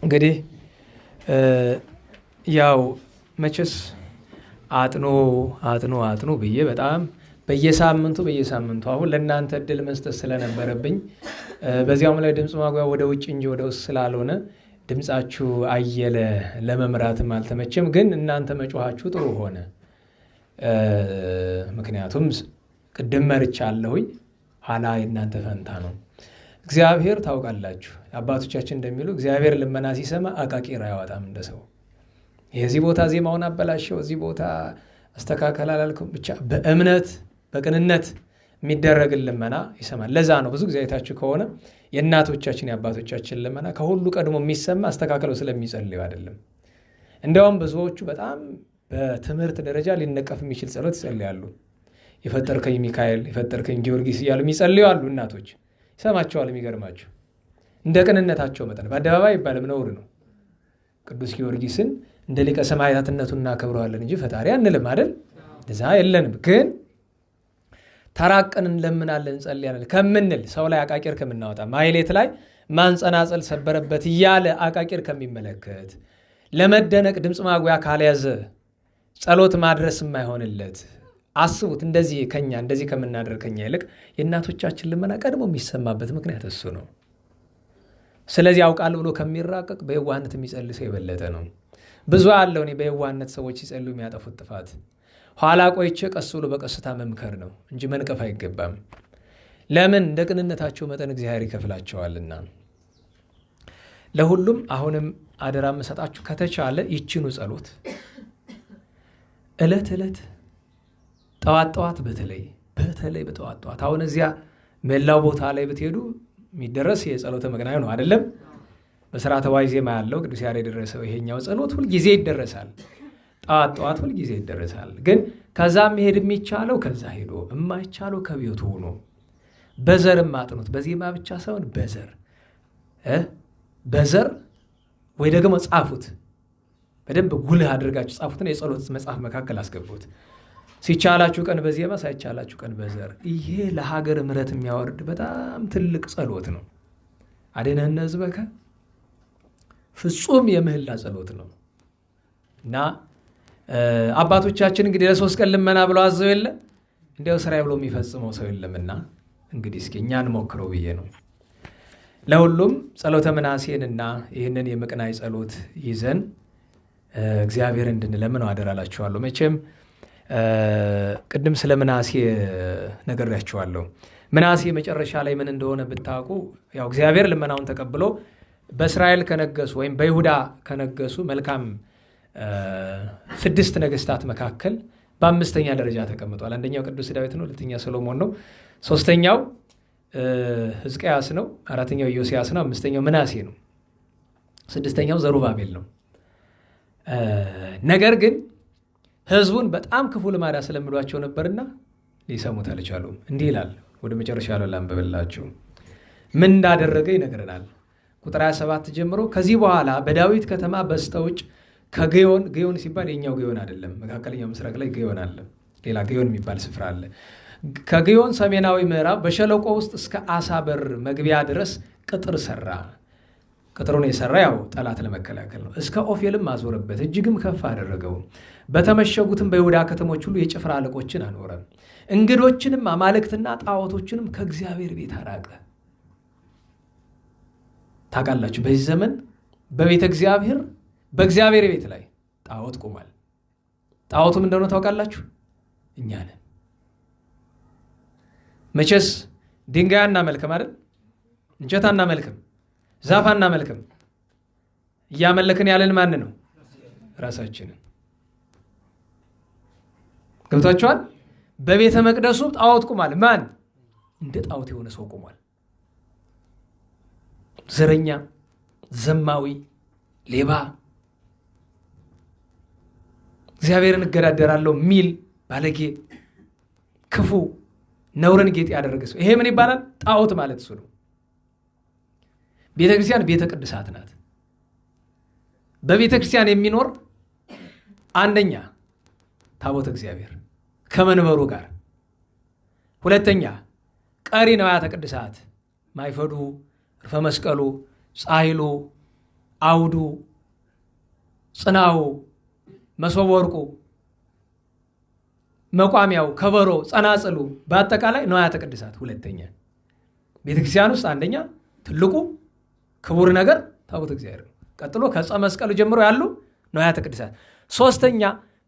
እንግዲህ ያው መቼስ አጥኑ ብዬ በጣም በየሳምንቱ አሁን ለእናንተ እድል መስጠት ስለነበረብኝ በዚያውም ላይ ድምፅ ማጉያ ወደ ውጭ እንጂ ወደ ውስጥ ስላልሆነ ድምፃችሁ አየለ ለመምራትም አልተመቸም። ግን እናንተ መጮኻችሁ ጥሩ ሆነ። ምክንያቱም ቅድም መርቻለሁኝ፣ ኋላ የእናንተ ፈንታ ነው። እግዚአብሔር ታውቃላችሁ፣ አባቶቻችን እንደሚሉ እግዚአብሔር ልመና ሲሰማ አቃቂር አያወጣም እንደ ሰው። የዚህ ቦታ ዜማውን አበላሸው፣ እዚህ ቦታ አስተካከል አላልኩም፣ ብቻ በእምነት በቅንነት የሚደረግን ልመና ይሰማል። ለዛ ነው ብዙ ጊዜ አይታችሁ ከሆነ የእናቶቻችን የአባቶቻችን ልመና ከሁሉ ቀድሞ የሚሰማ አስተካክለው ስለሚጸልዩ አይደለም። እንዲያውም ብዙዎቹ በጣም በትምህርት ደረጃ ሊነቀፍ የሚችል ጸሎት ይጸልያሉ። የፈጠርከኝ ሚካኤል፣ የፈጠርከኝ ጊዮርጊስ እያሉ የሚጸልዩ አሉ። እናቶች ይሰማቸዋል። የሚገርማቸው እንደ ቅንነታቸው መጠን በአደባባይ ይባልም ነውር ነው። ቅዱስ ጊዮርጊስን እንደ ሊቀ ሰማዕታትነቱ እናከብረዋለን እንጂ ፈጣሪ አንልም አይደል? እዛ የለንም። ግን ተራቀን እንለምናለን እንጸልያለን ከምንል ሰው ላይ አቃቂር ከምናወጣ ማይሌት ላይ ማንጸናጸል ሰበረበት እያለ አቃቂር ከሚመለከት ለመደነቅ ድምፅ ማጉያ ካልያዘ ጸሎት ማድረስ የማይሆንለት አስቡት። እንደዚህ ከምናደርግ ከኛ ይልቅ የእናቶቻችን ልመና ቀድሞ የሚሰማበት ምክንያት እሱ ነው። ስለዚህ ያውቃል ብሎ ከሚራቀቅ በየዋህነት የሚጸልይ ሰው የበለጠ ነው። ብዙ አለው እኔ በየዋህነት ሰዎች ሲጸልዩ የሚያጠፉት ጥፋት። ኋላ ቆይቼ ቀስ ብሎ በቀስታ መምከር ነው እንጂ መንቀፍ አይገባም። ለምን? እንደ ቅንነታቸው መጠን እግዚአብሔር ይከፍላቸዋልና። ለሁሉም አሁንም አደራ መሰጣችሁ ከተቻለ ይችኑ ጸሎት ዕለት ጠዋት በተለይ በጠዋት አሁን እዚያ መላው ቦታ ላይ ብትሄዱ የሚደረስ የጸሎተ መቅናዩ ነው አይደለም? በሥርዓተ ዋይ ዜማ ያለው ቅዱስ ያሬድ የደረሰው ይሄኛው ጸሎት ሁልጊዜ ይደረሳል። ጠዋት ሁልጊዜ ይደረሳል። ግን ከዛ መሄድ የሚቻለው ከዛ ሄዶ የማይቻለው ከቤቱ ሆኖ በዘርም አጥኑት። በዜማ ብቻ ሳይሆን በዘር ወይ ደግሞ ጻፉት። በደንብ ጉልህ አድርጋችሁ ጻፉትና የጸሎት መጽሐፍ መካከል አስገቡት። ሲቻላችሁ ቀን በዜማ ሳይቻላችሁ ቀን በዘር። ይሄ ለሀገር ምሕረት የሚያወርድ በጣም ትልቅ ጸሎት ነው። አድኅነነ ሕዝበከ ፍጹም የምህላ ጸሎት ነው እና አባቶቻችን እንግዲህ ለ3 ቀን ልመና ብለው አዘው የለ እንዲያው ስራዬ ብሎ የሚፈጽመው ሰው የለምና እንግዲህ እስኪ እኛ እንሞክረው ብዬ ነው። ለሁሉም ጸሎተ ምናሴንና ይህንን የምቅናይ ጸሎት ይዘን እግዚአብሔር እንድንለምነው አደራላችኋለሁ። መቼም ቅድም ስለ ምናሴ ነግሬያችኋለሁ። ምናሴ መጨረሻ ላይ ምን እንደሆነ ብታውቁ ያው እግዚአብሔር ልመናውን ተቀብሎ በእስራኤል ከነገሱ ወይም በይሁዳ ከነገሱ መልካም 6 ነገስታት መካከል በ5ኛ ደረጃ ተቀምጧል። አንደኛው ቅዱስ ዳዊት ነው። 2ኛ ሰሎሞን ነው። 3ኛው ሕዝቅያስ ነው። 4ኛው ኢዮስያስ ነው። 5ኛው ምናሴ ነው። 6ኛው ዘሩባቤል ነው። ነገር ግን ህዝቡን በጣም ክፉ ልማዳ ስለምሏቸው ነበርና ሊሰሙት አልቻሉም። እንዲህ ይላል። ወደ መጨረሻ ያለው ላንብብላችሁ። ምን እንዳደረገ ይነግረናል። ቁጥር 27 ጀምሮ ከዚህ በኋላ በዳዊት ከተማ በስተውጭ ከግዮን ሲባል የኛው ግዮን አይደለም፣ መካከለኛው ምስራቅ ላይ ግዮን አለ። ሌላ ግዮን የሚባል ስፍራ አለ። ከግዮን ሰሜናዊ ምዕራብ በሸለቆ ውስጥ እስከ አሳ በር መግቢያ ድረስ ቅጥር ሰራ። ቅጥሩን የሰራ ያው ጠላት ለመከላከል ነው። እስከ ኦፌልም አዞረበት፣ እጅግም ከፍ አደረገው። በተመሸጉትም በይሁዳ ከተሞች ሁሉ የጭፍራ አለቆችን አኖረ። እንግዶችንም አማልክትና ጣዖቶችንም ከእግዚአብሔር ቤት አራቀ። ታውቃላችሁ፣ በዚህ ዘመን በቤተ እግዚአብሔር በእግዚአብሔር ቤት ላይ ጣዖት ቆሟል። ጣዖቱም እንደሆነ ታውቃላችሁ፣ እኛ ነን። መቼስ ድንጋይ አናመልክም አይደል? እንጨት አናመልክም፣ ዛፍ አናመልክም። እያመለክን ያለን ማን ነው? ራሳችንን። ገብታችኋል? በቤተ መቅደሱ ጣዖት ቆሟል። ማን? እንደ ጣዖት የሆነ ሰው ቆሟል። ዘረኛ፣ ዘማዊ፣ ሌባ፣ እግዚአብሔርን እገዳደራለሁ ሚል ባለጌ፣ ክፉ፣ ነውርን ጌጥ ያደረገ ሰው ይሄ ምን ይባላል? ጣዖት ማለት እሱ ነው። ቤተ ክርስቲያን ቤተ ቅድሳት ናት። በቤተ ክርስቲያን የሚኖር አንደኛ ታቦተ እግዚአብሔር ከመንበሩ ጋር፣ ሁለተኛ ቀሪ ነዋያተ ቅድሳት ማይፈዱ፣ ዕርፈ መስቀሉ፣ ጻሕሉ፣ አውዱ፣ ጽናው፣ መሶበ ወርቁ፣ መቋሚያው፣ ከበሮ፣ ጸናጽሉ በአጠቃላይ ንዋያተ ቅድሳት። ሁለተኛ ቤተክርስቲያን ውስጥ አንደኛ ትልቁ ክቡር ነገር ታቦተ እግዚአብሔር ነው። ቀጥሎ ከዕፀ መስቀሉ ጀምሮ ያሉ ንዋያተ ቅድሳት። ሶስተኛ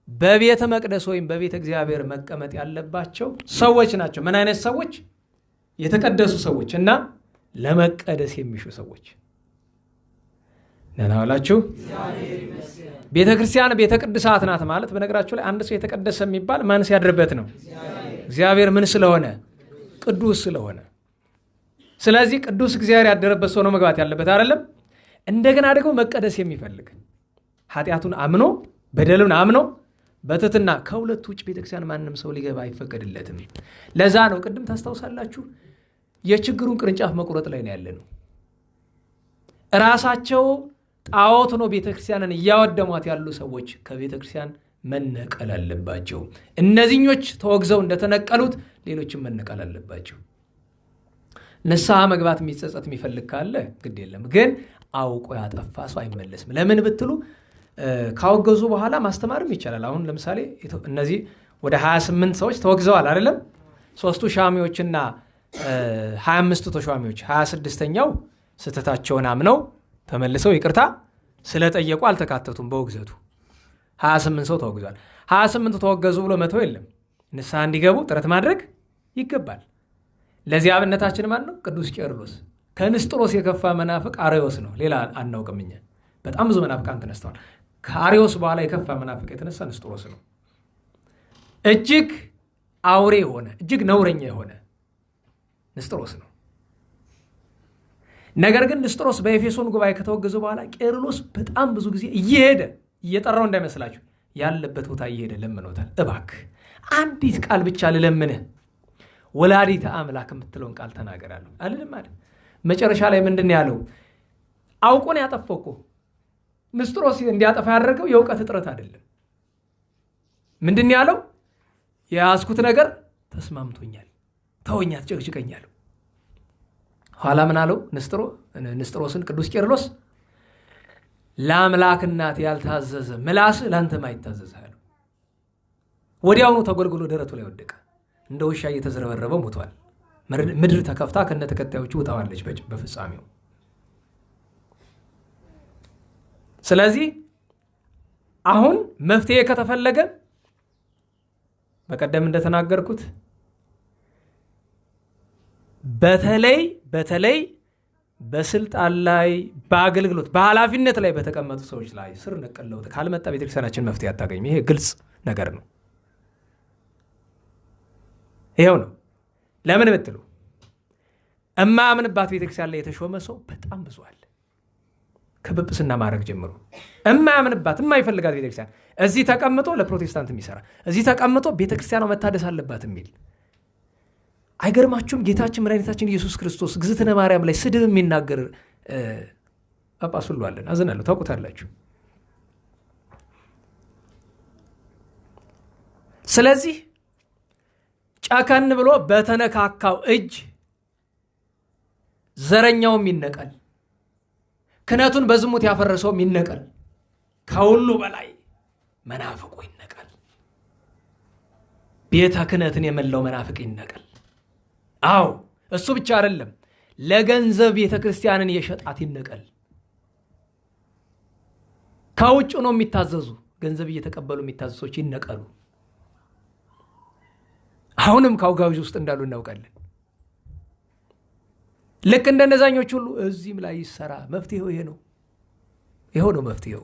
በቤተ መቅደስ ወይም በቤተ እግዚአብሔር መቀመጥ ያለባቸው ሰዎች ናቸው። ምን አይነት ሰዎች? የተቀደሱ ሰዎች እና ለመቀደስ የሚሹ ሰዎች። ደህና ዋላችሁ። ቤተ ክርስቲያን ቤተ ቅድሳት ናት ማለት በነገራችሁ ላይ አንድ ሰው የተቀደሰ የሚባል ማን ሲያድርበት ነው? እግዚአብሔር ምን ስለሆነ? ቅዱስ ስለሆነ። ስለዚህ ቅዱስ እግዚአብሔር ያደረበት ሰው ነው መግባት ያለበት አይደለም። እንደገና ደግሞ መቀደስ የሚፈልግ ኃጢአቱን አምኖ በደሉን አምኖ በትህትና ከሁለት ውጭ ቤተክርስቲያን ማንም ሰው ሊገባ አይፈቀድለትም። ለዛ ነው ቅድም ታስታውሳላችሁ የችግሩን ቅርንጫፍ መቁረጥ ላይ ነው ያለነው። ራሳቸው ጣዖት ነው ቤተክርስቲያንን እያወደሟት ያሉ ሰዎች ከቤተክርስቲያን መነቀል አለባቸው። እነዚህኞች ተወግዘው እንደተነቀሉት ሌሎችም መነቀል አለባቸው። ንስሐ መግባት የሚጸጸት የሚፈልግ ካለ ግድ የለም፣ ግን አውቆ ያጠፋ ሰው አይመለስም። ለምን ብትሉ ካወገዙ በኋላ ማስተማርም ይቻላል። አሁን ለምሳሌ እነዚህ ወደ 28 ሰዎች ተወግዘዋል አይደለም? 3ቱ ሻሚዎችና 25ቱ ተሿሚዎች 26ኛው ስህተታቸውን አምነው ተመልሰው ይቅርታ ስለጠየቁ አልተካተቱም በውግዘቱ። 28 ሰው ተወግዟል። 28ቱ ተወገዙ ብሎ መተው የለም። ንስሐ እንዲገቡ ጥረት ማድረግ ይገባል። ለዚህ አብነታችን ማን ነው? ቅዱስ ቄርሎስ። ከንስጥሮስ የከፋ መናፍቅ አርዮስ ነው። ሌላ አናውቅም እኛ። በጣም ብዙ መናፍቃን ተነስተዋል። ከአርዮስ በኋላ የከፋ መናፍቅ የተነሳ ንስጥሮስ ነው። እጅግ አውሬ የሆነ እጅግ ነውረኛ የሆነ ንስጥሮስ ነው። ነገር ግን ንስጥሮስ በኤፌሶን ጉባኤ ከተወገዘ በኋላ ቄርሎስ በጣም ብዙ ጊዜ እየሄደ እየጠራው እንዳይመስላችሁ ያለበት ቦታ እየሄደ ለምኖታል። እባክህ አንዲት ቃል ብቻ ልለምንህ፣ ወላዲተ አምላክ የምትለውን ቃል ተናገራለሁ አልልም አለ። መጨረሻ ላይ ምንድን ያለው? አውቆን ያጠፋው እኮ ንስጥሮስ እንዲያጠፋ ያደረገው የእውቀት እጥረት አይደለም። ምንድን ያለው? የያዝኩት ነገር ተስማምቶኛል፣ ተወኝ፣ አትጨቅጭቀኛል። ኋላ ምን አለው ንስጥሮስን? ቅዱስ ቄርሎስ ለአምላክ እናት ያልታዘዘ ምላስ ለአንተም አይታዘዝህ አለው። ወዲያውኑ ተጎልግሎ ደረቱ ላይ ወደቀ። እንደ ውሻ እየተዝረበረበ ሞቷል። ምድር ተከፍታ ከነ ተከታዮቹ ውጣዋለች በፍጻሜው። ስለዚህ አሁን መፍትሄ ከተፈለገ በቀደም እንደተናገርኩት በተለይ በስልጣን ላይ በአገልግሎት በኃላፊነት ላይ በተቀመጡ ሰዎች ላይ ስር ነቀል ለውጥ ካልመጣ ቤተክርስቲያናችን መፍትሄ አታገኝም። ይሄ ግልጽ ነገር ነው። ይሄው ነው። ለምን ብትሉ እማያምንባት ቤተክርስቲያን ላይ የተሾመ ሰው በጣም ብዙ አለ። ከጵጵስና ማድረግ ጀምሮ እማያምንባት የማይፈልጋት ቤተክርስቲያን እዚህ ተቀምጦ ለፕሮቴስታንት የሚሰራ እዚህ ተቀምጦ ቤተክርስቲያኗ መታደስ አለባት የሚል አይገርማችሁም? ጌታችን መድኃኒታችን ኢየሱስ ክርስቶስ እግዝእትነ ማርያም ላይ ስድብ የሚናገር ጳጳስ ሁሉ አለን። አዝናለሁ፣ ታውቁታላችሁ። ስለዚህ ጨከን ብሎ በተነካካው እጅ ዘረኛውም ይነቀል፣ ክህነቱን በዝሙት ያፈረሰውም ይነቀል፣ ከሁሉ በላይ መናፍቁ ይነቀል። ቤተ ክህነትን የመላው መናፍቅ ይነቀል። አዎ እሱ ብቻ አይደለም፣ ለገንዘብ ቤተ ክርስቲያንን የሸጣት ይነቀል። ከውጭ ነው የሚታዘዙ ገንዘብ እየተቀበሉ የሚታዘዙ ሰዎች ይነቀሉ። አሁንም ከአውጋዥ ውስጥ እንዳሉ እናውቃለን። ልክ እንደነዛኞች ሁሉ እዚህም ላይ ይሰራ። መፍትሄው ይሄ ነው። ይሄው ነው መፍትሄው።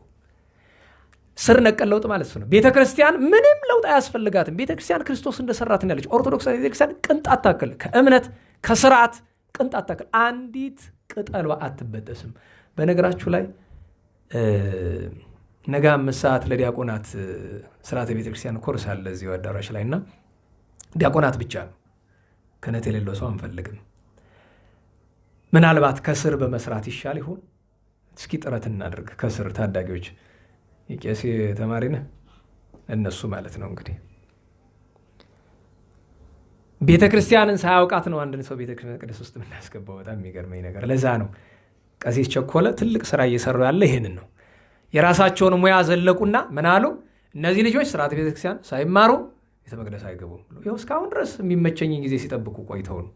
ስር ነቀል ለውጥ ማለት ነው። ቤተክርስቲያን ምንም ለውጥ አያስፈልጋትም። ቤተክርስቲያን ክርስቶስ እንደሰራት ያለች ኦርቶዶክስ ቤተክርስቲያን ቅንጣት ታክል ከእምነት ከስርዓት ቅንጣት ታክል አንዲት ቅጠሏ አትበጠስም። በነገራችሁ ላይ ነገ 5 ሰዓት ለዲያቆናት ስርዓተ ቤተክርስቲያን ኮርስ አለ እዚሁ አዳራሽ ላይና ዲያቆናት ብቻ ነው። ክህነት የሌለው ሰው አንፈልግም። ምናልባት ከስር በመስራት ይሻል ይሆን? እስኪ ጥረት እናድርግ። ከስር ታዳጊዎች የቄስ ተማሪ ነህ እነሱ ማለት ነው። እንግዲህ ቤተ ክርስቲያንን ሳያውቃት ነው አንድን ሰው ቤተ መቅደስ ውስጥ የምናስገባው። በጣም የሚገርመኝ ነገር ለዛ ነው ቀሲስ ቸኮለ ትልቅ ስራ እየሰሩ ያለ ይሄንን ነው። የራሳቸውን ሙያ ዘለቁና ምን አሉ? እነዚህ ልጆች ስርዓተ ቤተክርስቲያን ሳይማሩ ቤተ መቅደስ አይገቡም ብሎ ይኸው እስካሁን ድረስ የሚመቸኝ ጊዜ ሲጠብቁ ቆይተው ነው።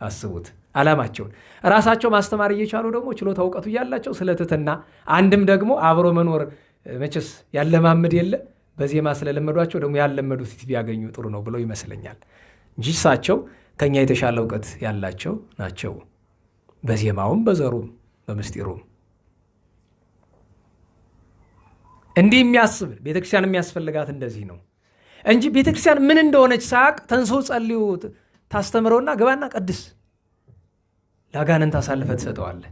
አስቡት ዓላማቸውን። ራሳቸው ማስተማር እየቻሉ ደግሞ ችሎታ እውቀቱ እያላቸው ስለ ትሕትና አንድም ደግሞ አብሮ መኖር መቼስ ያለማመድ የለ በዜማ ስለለመዷቸው ደግሞ ያለመዱት ቢያገኙ ጥሩ ነው ብለው ይመስለኛል እንጂ እሳቸው ከኛ የተሻለ እውቀት ያላቸው ናቸው። በዜማውም በዘሩም በምስጢሩም እንዲህ የሚያስብ ቤተክርስቲያን የሚያስፈልጋት እንደዚህ ነው እንጂ ቤተክርስቲያን ምን እንደሆነች ሳቅ ተንሶ ጸልዩ ታስተምረውና ገባና ቀድስ ለአጋንንት አሳልፈ ትሰጠዋለህ።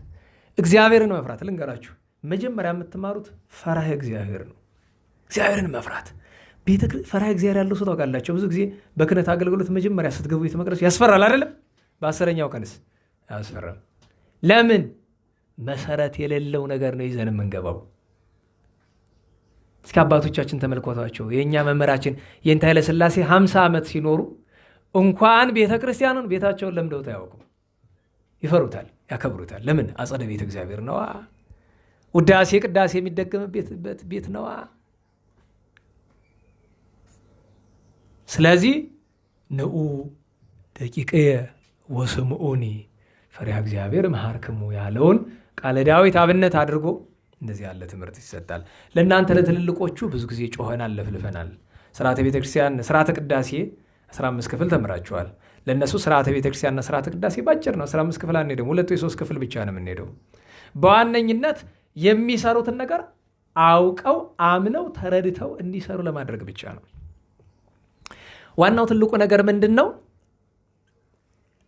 እግዚአብሔርን መፍራት ልንገራችሁ፣ መጀመሪያ የምትማሩት ፈራህ እግዚአብሔር ነው። እግዚአብሔርን መፍራት ፈራህ እግዚአብሔር ያለው ሰው ታውቃላችሁ። ብዙ ጊዜ በክህነት አገልግሎት መጀመሪያ ስትገቡ ቤተ መቅደስ ያስፈራል አይደለም? በ10ኛው ቀንስ ያስፈራል። ለምን? መሰረት የሌለው ነገር ነው ይዘን የምንገባው። እስኪ አባቶቻችን ተመልከቷቸው። የእኛ መምህራችን የእንተ ኃይለ ሥላሴ 50 ዓመት ሲኖሩ እንኳን ቤተ ክርስቲያኑን ቤታቸውን ለምደውት አያውቁም። ይፈሩታል፣ ያከብሩታል። ለምን? አጸደ ቤተ እግዚአብሔር ነዋ። ውዳሴ ቅዳሴ የሚደገምበት ቤት ነዋ። ስለዚህ ንዑ ደቂቅየ ወስምዑኒ ፈሪሃ እግዚአብሔር መሐርክሙ ያለውን ቃለ ዳዊት አብነት አድርጎ እንደዚህ ያለ ትምህርት ይሰጣል። ለእናንተ ለትልልቆቹ ብዙ ጊዜ ጮኸናል፣ ለፍልፈናል። ስርዓተ ቤተክርስቲያን ስርዓተ ቅዳሴ 15 ክፍል ተምራችኋል። ለእነሱ ስርዓተ ቤተክርስቲያንና ስርዓተ ቅዳሴ ባጭር ነው። 15 ክፍል አንሄድም፣ 2 ወይ 3 ክፍል ብቻ ነው የምንሄደው። በዋነኝነት የሚሰሩትን ነገር አውቀው አምነው ተረድተው እንዲሰሩ ለማድረግ ብቻ ነው። ዋናው ትልቁ ነገር ምንድን ነው?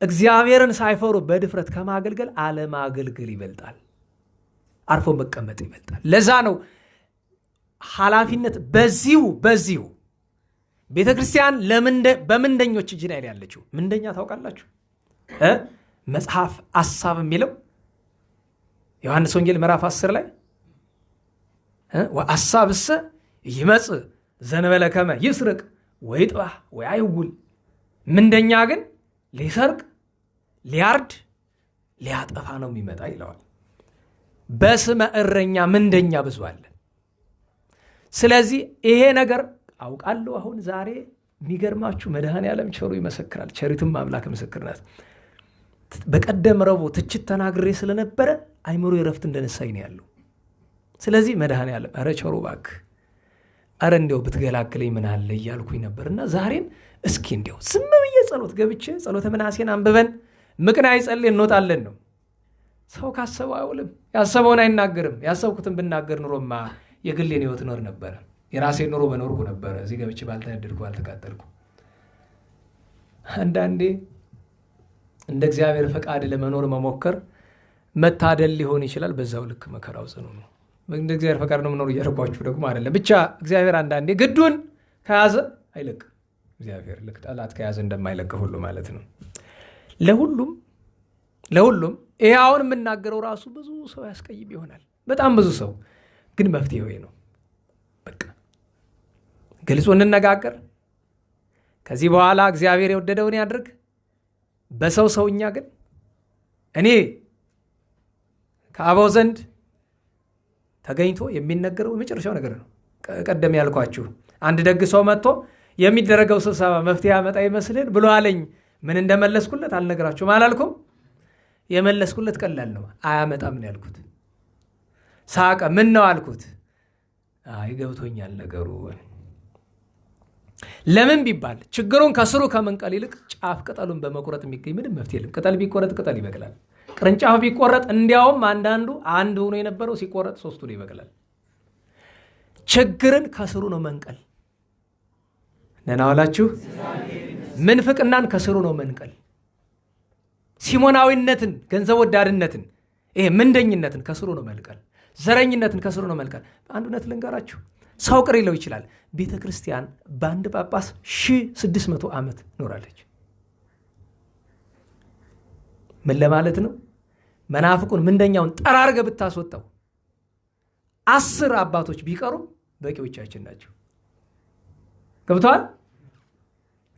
እግዚአብሔርን ሳይፈሩ በድፍረት ከማገልገል አለማገልገል ይበልጣል። አርፎ መቀመጥ ይበልጣል። ለዛ ነው ኃላፊነት በዚሁ ቤተ ክርስቲያን በምንደኞች እጅ ላይ ያለችው። ምንደኛ ታውቃላችሁ? መጽሐፍ አሳብ የሚለው ዮሐንስ ወንጌል ምዕራፍ 10 ላይ ወአሳብሰ ይመጽእ ዘንበለ ከመ ይስርቅ ወይጥባህ ወያይውል፣ ምንደኛ ግን ሊሰርቅ ሊያርድ ሊያጠፋ ነው የሚመጣ ይለዋል። በስመ እረኛ ምንደኛ ብዙ አለ። ስለዚህ ይሄ ነገር አውቃለሁ። አሁን ዛሬ የሚገርማችሁ መድኃኔዓለም ቸሩ ይመሰክራል። ቸሪቱም አምላክ ምስክር ናት። በቀደም ረቡዕ ትችት ተናግሬ ስለነበረ አይምሮ የረፍት እንደነሳኝ ነው ያለው። ስለዚህ መድኃኔዓለም ኧረ ቸሩ እባክህ ኧረ እንዲያው ብትገላግለኝ ምን አለ እያልኩኝ ነበርና ዛሬም እስኪ እንዲያው ዝም ብዬ ጸሎት ገብቼ ጸሎተ ምናሴን አንብበን ምቅና ይጸልይ እንወጣለን ነው። ሰው ካሰበው አይውልም፣ ያሰበውን አይናገርም። ያሰብኩትን ብናገር ኑሮማ የግሌን ህይወት ኖር ነበረ፣ የራሴን ኑሮ በኖርኩ ነበረ። እዚህ ገብቼ ባልተነደድኩ ባልተቃጠልኩ። አንዳንዴ እንደ እግዚአብሔር ፈቃድ ለመኖር መሞከር መታደል ሊሆን ይችላል። በዛው ልክ መከራው ጽኑ ነው። እንደ እግዚአብሔር ፈቃድ ነው መኖር እያልኳችሁ ደግሞ አይደለም። ብቻ እግዚአብሔር አንዳንዴ ግዱን ከያዘ አይለቅም። እግዚአብሔር ልክ ጠላት ከያዘ እንደማይለቅ ሁሉ ማለት ነው። ለሁሉም ይሄ አሁን የምናገረው ራሱ ብዙ ሰው ያስቀይም ይሆናል፣ በጣም ብዙ ሰው። ግን መፍትሄው ነው። በቃ ግልጹ እንነጋገር። ከዚህ በኋላ እግዚአብሔር የወደደውን ያድርግ። በሰው ሰውኛ ግን እኔ ከአበው ዘንድ ተገኝቶ የሚነገረው የመጨረሻው ነገር ነው። ቀደም ያልኳችሁ አንድ ደግ ሰው መጥቶ የሚደረገው ስብሰባ መፍትሄ ያመጣ ይመስልን ብሎ አለኝ። ምን እንደመለስኩለት አልነግራችሁም አላልኩም? የመለስኩለት ቀላል ነው። አያመጣም ነው ያልኩት። ሳቀ። ምን ነው አልኩት። አይ ገብቶኛል ነገሩ። ለምን ቢባል ችግሩን ከስሩ ከመንቀል ይልቅ ጫፍ ቅጠሉን በመቁረጥ የሚገኝ ምንም መፍትሄ የለም። ቅጠል ቢቆረጥ ቅጠል ይበቅላል። ቅርንጫፍ ቢቆረጥ እንዲያውም አንዳንዱ አንድ ሆኖ የነበረው ሲቆረጥ 3 ሆኖ ይበቅላል። ችግርን ከስሩ ነው መንቀል። ነናዋላችሁ ምንፍቅናን ከስሩ ነው መንቀል። ሲሞናዊነትን፣ ገንዘብ ወዳድነትን፣ ይሄ ምንደኝነትን ከስሩ ነው መልቀል። ዘረኝነትን ከስሩ ነው መልቀል። አንድ እውነት ልንገራችሁ፣ ሰው ቅር ይለው ይችላል። ቤተ ክርስቲያን በአንድ ጳጳስ 1600 ዓመት ኖራለች። ምን ለማለት ነው? መናፍቁን ምንደኛውን ጠራርገ ብታስወጣው 10 አባቶች ቢቀሩ በቂዎቻችን ናቸው። ገብተዋል?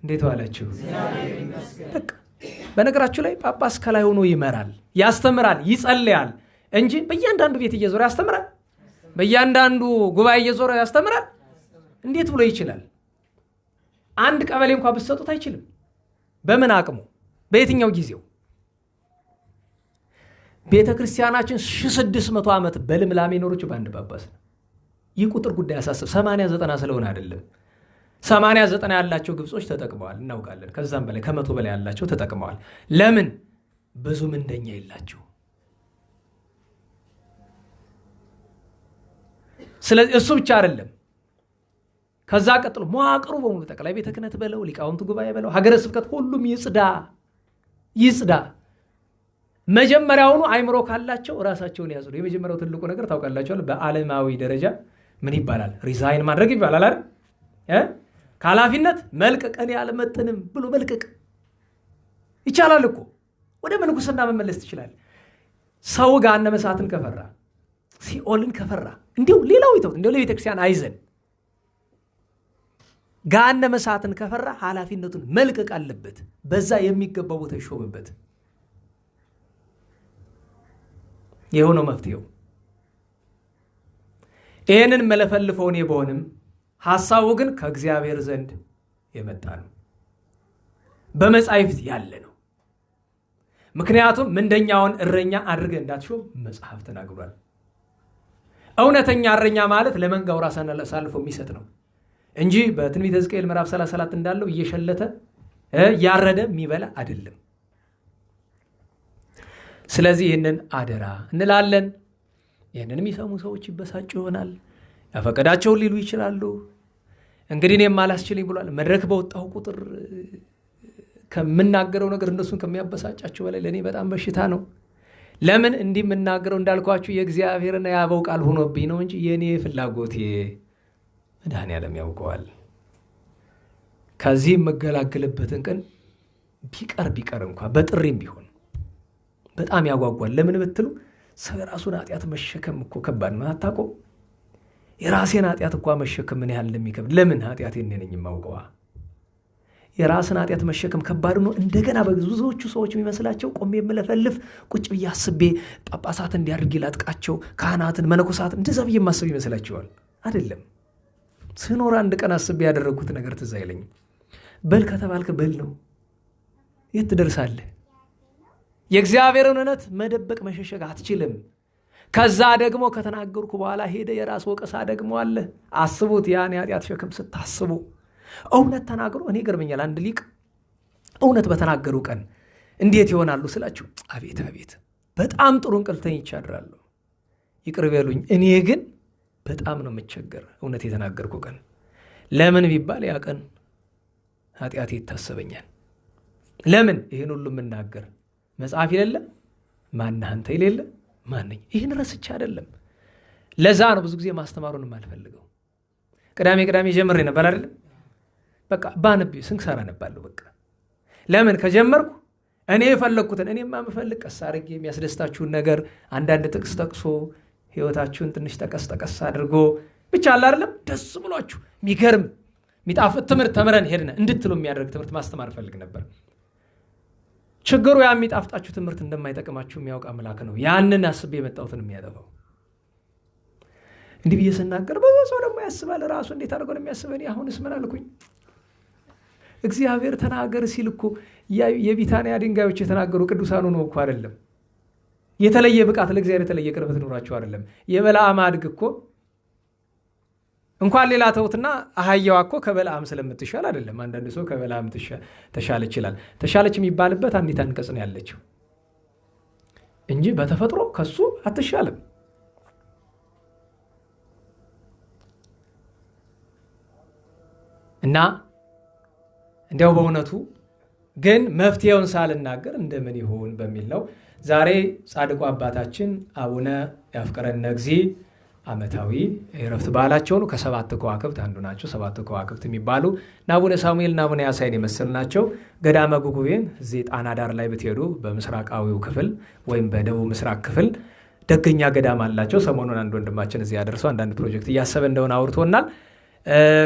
እንዴት ዋላችሁ? በነገራችሁ ላይ ጳጳስ ከላይ ሆኖ ይመራል፣ ያስተምራል፣ ይጸልያል። እንጂ በእያንዳንዱ ቤት እየዞረ ያስተምራል? በእያንዳንዱ ጉባኤ እየዞረ ያስተምራል? እንዴት ብሎ ይችላል? አንድ ቀበሌ እንኳን ብትሰጡት አይችልም። በምን አቅሙ? በየትኛው ጊዜው? ቤተ ክርስቲያናችን 1600 ዓመት በልምላሜ ኖሮች በአንድ ጳጳስ ነው። ይህ ቁጥር ጉዳይ ያሳስብ 80-90 ስለሆነ አይደለም። 80-90 ያላቸው ግብጾች ተጠቅመዋል፣ እናውቃለን። ከዛም በላይ ከ100 በላይ ያላቸው ተጠቅመዋል። ለምን? ብዙ ምንደኛ የላቸው። ስለዚህ እሱ ብቻ አይደለም። ከዛ ቀጥሎ መዋቅሩ በሙሉ ጠቅላይ ቤተ ክህነት በለው፣ ሊቃውንቱ ጉባኤ በለው፣ ሀገረ ስብከት ሁሉም ይጽዳ። መጀመሪያውኑ አይምሮ ካላቸው ራሳቸውን ያዙ። የመጀመሪያው ትልቁ ነገር ታውቃላችኋል፣ በዓለማዊ ደረጃ ምን ይባላል? ሪዛይን ማድረግ ይባላል አይደል? ከኃላፊነት መልቀቅ። እኔ አልመጥንም ብሎ መልቀቅ ይቻላል እኮ። ወደ ምንኩስና መመለስ ትችላል። ሰው ገሃነመ እሳትን ከፈራ፣ ሲኦልን ከፈራ፣ እንዲሁ ሌላው ይተውት፣ እንዲሁ ለቤተ ክርስቲያን አይዘን፣ ገሃነመ እሳትን ከፈራ ኃላፊነቱን መልቀቅ አለበት። በዛ የሚገባው ቦታ ይሾምበት። የሆነው መፍትሄው ይህንን መለፈልፈው እኔ በሆንም ሐሳቡ ግን ከእግዚአብሔር ዘንድ የመጣ ነው፣ በመጻሕፍት ያለ ነው። ምክንያቱም ምንደኛውን እረኛ አድርገህ እንዳትሾም መጽሐፍ ተናግሯል። እውነተኛ እረኛ ማለት ለመንጋው ራሱን አሳልፎ የሚሰጥ ነው እንጂ በትንቢተ ሕዝቅኤል ምዕራፍ 34 እንዳለው እየሸለተ ያረደ የሚበላ አይደለም። ስለዚህ ይህንን አደራ እንላለን። ይህንን የሚሰሙ ሰዎች ይበሳጩ ይሆናል፣ ያፈቀዳቸውን ሊሉ ይችላሉ። እንግዲህ እኔም አላስችልኝ ብሏል። መድረክ በወጣሁ ቁጥር ከምናገረው ነገር እነሱን ከሚያበሳጫቸው በላይ ለእኔ በጣም በሽታ ነው። ለምን እንዲህ የምናገረው? እንዳልኳችሁ የእግዚአብሔርና የአበው ቃል ሆኖብኝ ነው እንጂ የእኔ ፍላጎቴ መድኃኔዓለም ያውቀዋል። ከዚህ የምገላገልበትን ቀን ቢቀር እንኳ በጥሪም ቢሆን በጣም ያጓጓል። ለምን ብትሉ ሰው የራሱን ኃጢአት መሸከም እኮ ከባድ ነው። አታውቀውም? የራሴን ኃጢአት እኳ መሸከም ምን ያህል እንደሚከብድ። ለምን? ኃጢአቴን እኔ ነኝ የማውቀዋ። የራስን ኃጢአት መሸከም ከባድ ነው። እንደገና ብዙዎቹ ሰዎች የሚመስላቸው ቆሜ የምለፈልፍ ቁጭ ብዬ አስቤ ጳጳሳት እንዲያድርግ ላጥቃቸው፣ ካህናትን፣ መነኮሳት እንደዛ ብዬ ማስብ ይመስላቸዋል። አይደለም። ስኖር አንድ ቀን አስቤ ያደረግኩት ነገር ትዝ አይለኝም። በል ከተባልክ በል ነው። የት ትደርሳለህ? የእግዚአብሔርን እውነት መደበቅ መሸሸግ አትችልም። ከዛ ደግሞ ከተናገርኩ በኋላ ሄደ የራስ ወቀሳ ደግሞ አለ። አስቡት፣ ያን የኃጢአት ሸክም ስታስቡ። እውነት ተናግሮ እኔ ገርመኛል። አንድ ሊቅ እውነት በተናገሩ ቀን እንዴት ይሆናሉ ስላችሁ፣ አቤት አቤት፣ በጣም ጥሩ እንቅልፍ ተኝቼ አድራለሁ፣ ይቅር በሉኝ። እኔ ግን በጣም ነው የምቸገር እውነት የተናገርኩ ቀን። ለምን ቢባል ያ ቀን ኃጢአቴ ይታሰበኛል። ለምን? ይህን ሁሉ የምናገር መጽሐፍ የሌለ ማነህ አንተ የሌለ ማነኝ? ይህን ረስቼ አይደለም። ለዛ ነው ብዙ ጊዜ ማስተማሩንም አልፈልገው። ቅዳሜ ጀምሬ ነበር አይደለም፣ በቃ ባነብ ስንክሳር አነባለሁ። በቃ ለምን ከጀመርኩ እኔ የፈለግኩትን እኔማ የምፈልግ ቀስ አድርጌ የሚያስደስታችሁን ነገር አንዳንድ ጥቅስ ጠቅሶ ህይወታችሁን ትንሽ ጠቀስ አድርጎ ብቻ አለ አይደለም ደስ ብሏችሁ የሚገርም የሚጣፍጥ ትምህርት ተምረን ሄድን እንድትሉ የሚያደርግ ትምህርት ማስተማር ፈልግ ነበር። ችግሩ ያ የሚጣፍጣችሁ ትምህርት እንደማይጠቅማችሁ የሚያውቅ አምላክ ነው ያንን አስቤ የመጣሁትን የሚያጠፋው። እንዲህ ብዬ ስናገር ብዙ ሰው ደግሞ ያስባል ራሱ እንዴት አድርጎ ነው የሚያስበኝ? አሁንስ ምን አልኩኝ? እግዚአብሔር ተናገር ሲል እኮ የቢታንያ ድንጋዮች የተናገሩ ቅዱሳኑ ነው እኮ አይደለም። የተለየ ብቃት ለእግዚአብሔር የተለየ ቅርበት ኖራቸው አይደለም። የበለዓም አድግ እኮ እንኳን ሌላ ተውትና አህያዋ እኮ ከበለዓም ስለምትሻል አይደለም። አንዳንድ ሰው ከበለዓም ተሻለች ይላል። ተሻለች የሚባልበት አንዲት አንቀጽ ነው ያለችው እንጂ በተፈጥሮ ከሱ አትሻልም። እና እንዲያው በእውነቱ ግን መፍትሄውን ሳልናገር እንደምን ይሆን በሚል ነው ዛሬ ጻድቁ አባታችን አቡነ ያፍቅረነ እግዚእ ዓመታዊ የዕረፍት በዓላቸው ነው። ከሰባት ከዋክብት አንዱ ናቸው። ሰባት ከዋክብት የሚባሉ አቡነ ሳሙኤል እና አቡነ ያሳይን የመሰሉ ናቸው። ገዳመ ጉጉቤን እዚህ ጣና ዳር ላይ ብትሄዱ በምስራቃዊው ክፍል ወይም በደቡብ ምስራቅ ክፍል ደገኛ ገዳም አላቸው። ሰሞኑን አንድ ወንድማችን እዚህ ያደርሰው አንዳንድ ፕሮጀክት እያሰበ እንደሆነ አውርቶናል።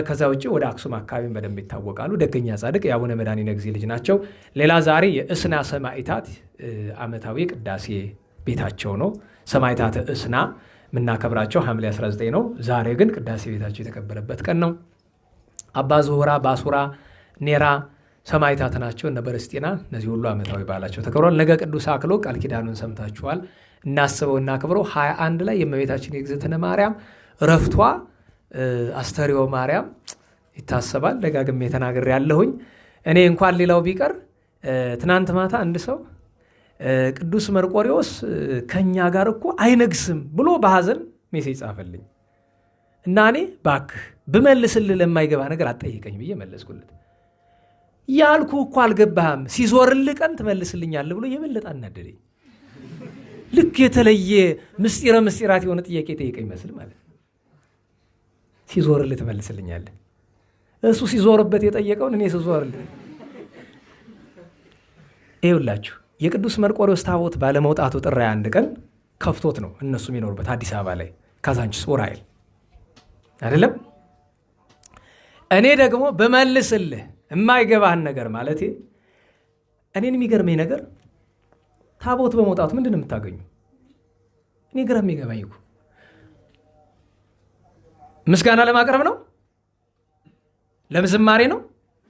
ከዛ ውጭ ወደ አክሱም አካባቢ በደንብ ይታወቃሉ። ደገኛ ጻድቅ የአቡነ መድኃኒነ እግዚእ ልጅ ናቸው። ሌላ ዛሬ የእስና ሰማዕታት ዓመታዊ ቅዳሴ ቤታቸው ነው። ሰማዕታተ እስና የምናከብራቸው ሐምሌ 19 ነው። ዛሬ ግን ቅዳሴ ቤታቸው የተከበረበት ቀን ነው። አባ ዙሁራ፣ ባሱራ፣ ኔራ ሰማዕታት ናቸው። እነ በርስጢና እነዚህ ሁሉ ዓመታዊ በዓላቸው ተከብሯል። ነገ ቅዱስ አክሎግ ቃል ኪዳኑን ሰምታችኋል። እናስበው እናክብረው። 21 ላይ የእመቤታችን የእግዝእትነ ማርያም ረፍቷ አስተርእዮ ማርያም ይታሰባል። ደጋግሜ ተናግሬ ያለሁኝ። እኔ እንኳን ሌላው ቢቀር ትናንት ማታ አንድ ሰው ቅዱስ መርቆሬዎስ ከኛ ጋር እኮ አይነግስም ብሎ በሐዘን ሜሴጅ ጻፈልኝ እና እኔ ባክህ ብመልስልህ ለማይገባ ነገር አትጠይቀኝ ብዬ መለስኩለት። ያልኩ እኮ አልገባህም፣ ሲዞርልህ ቀን ትመልስልኛለህ ብሎ የበለጠ አናደደኝ። ልክ የተለየ ምስጢራት የሆነ ጥያቄ ጠይቀኝ መስል ማለት ነው። ሲዞርልህ ትመልስልኛለህ። እሱ ሲዞርበት የጠየቀውን እኔ ስዞርልህ። ይኸውላችሁ የቅዱስ መርቆሬዎስ ታቦት ባለመውጣቱ ጥር 21 ቀን ከፍቶት ነው እነሱ የሚኖሩበት አዲስ አበባ ላይ ካዛንቺስ ኡራኤል አይደለም። እኔ ደግሞ በመልስልህ የማይገባህን ነገር ማለት እኔን የሚገርመኝ ነገር ታቦት በመውጣቱ ምንድን ነው የምታገኙ? እኔ ግራ የሚገባኝ እኮ ምስጋና ለማቅረብ ነው፣ ለምዝማሬ ነው።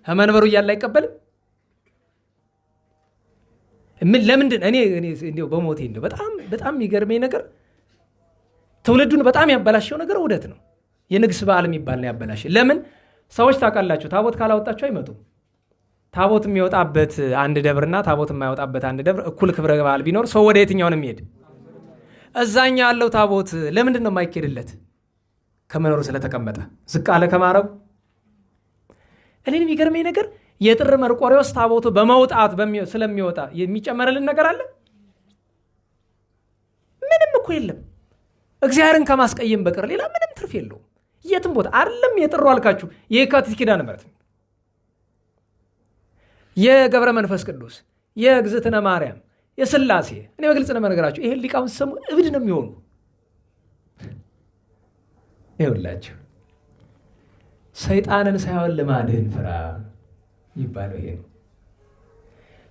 ከመንበሩ እያለ አይቀበልም። ለምንድን እኔ እንደው በሞቴ እንደው በጣም የሚገርመኝ ነገር ትውልዱን በጣም ያበላሸው ነገር ውደት ነው። የንግስ በዓል የሚባል ነው ያበላሸ። ለምን ሰዎች ታውቃላችሁ፣ ታቦት ካላወጣቸው አይመጡም። ታቦት የሚወጣበት አንድ ደብርና ታቦት የማይወጣበት አንድ ደብር እኩል ክብረ በዓል ቢኖር ሰው ወደ የትኛው ነው የሚሄድ? እዛኛ ያለው ታቦት ለምንድን ነው የማይኬድለት? ከመኖሩ ስለተቀመጠ ዝቅ አለ ከማረጉ። እኔን የሚገርመኝ ነገር የጥር መርቆሬዎስ ታቦቱ በመውጣት ስለሚወጣ የሚጨመርልን ነገር አለ? ምንም እኮ የለም። እግዚአብሔርን ከማስቀየም በቀር ሌላ ምንም ትርፍ የለውም። የትም ቦታ አይደለም የጥሩ አልካችሁ የካቲት ኪዳነ ምሕረት፣ የገብረ መንፈስ ቅዱስ፣ የእግዝእትነ ማርያም፣ የሥላሴ እኔ በግልጽ ነው የምነግራችሁ። ይሄን ሊቃውን ሲሰሙ እብድ ነው የሚሆኑ። ይኸውላችሁ ሰይጣንን ሳይሆን ልማድህን ፍራ ይባለው ይሄ ነው።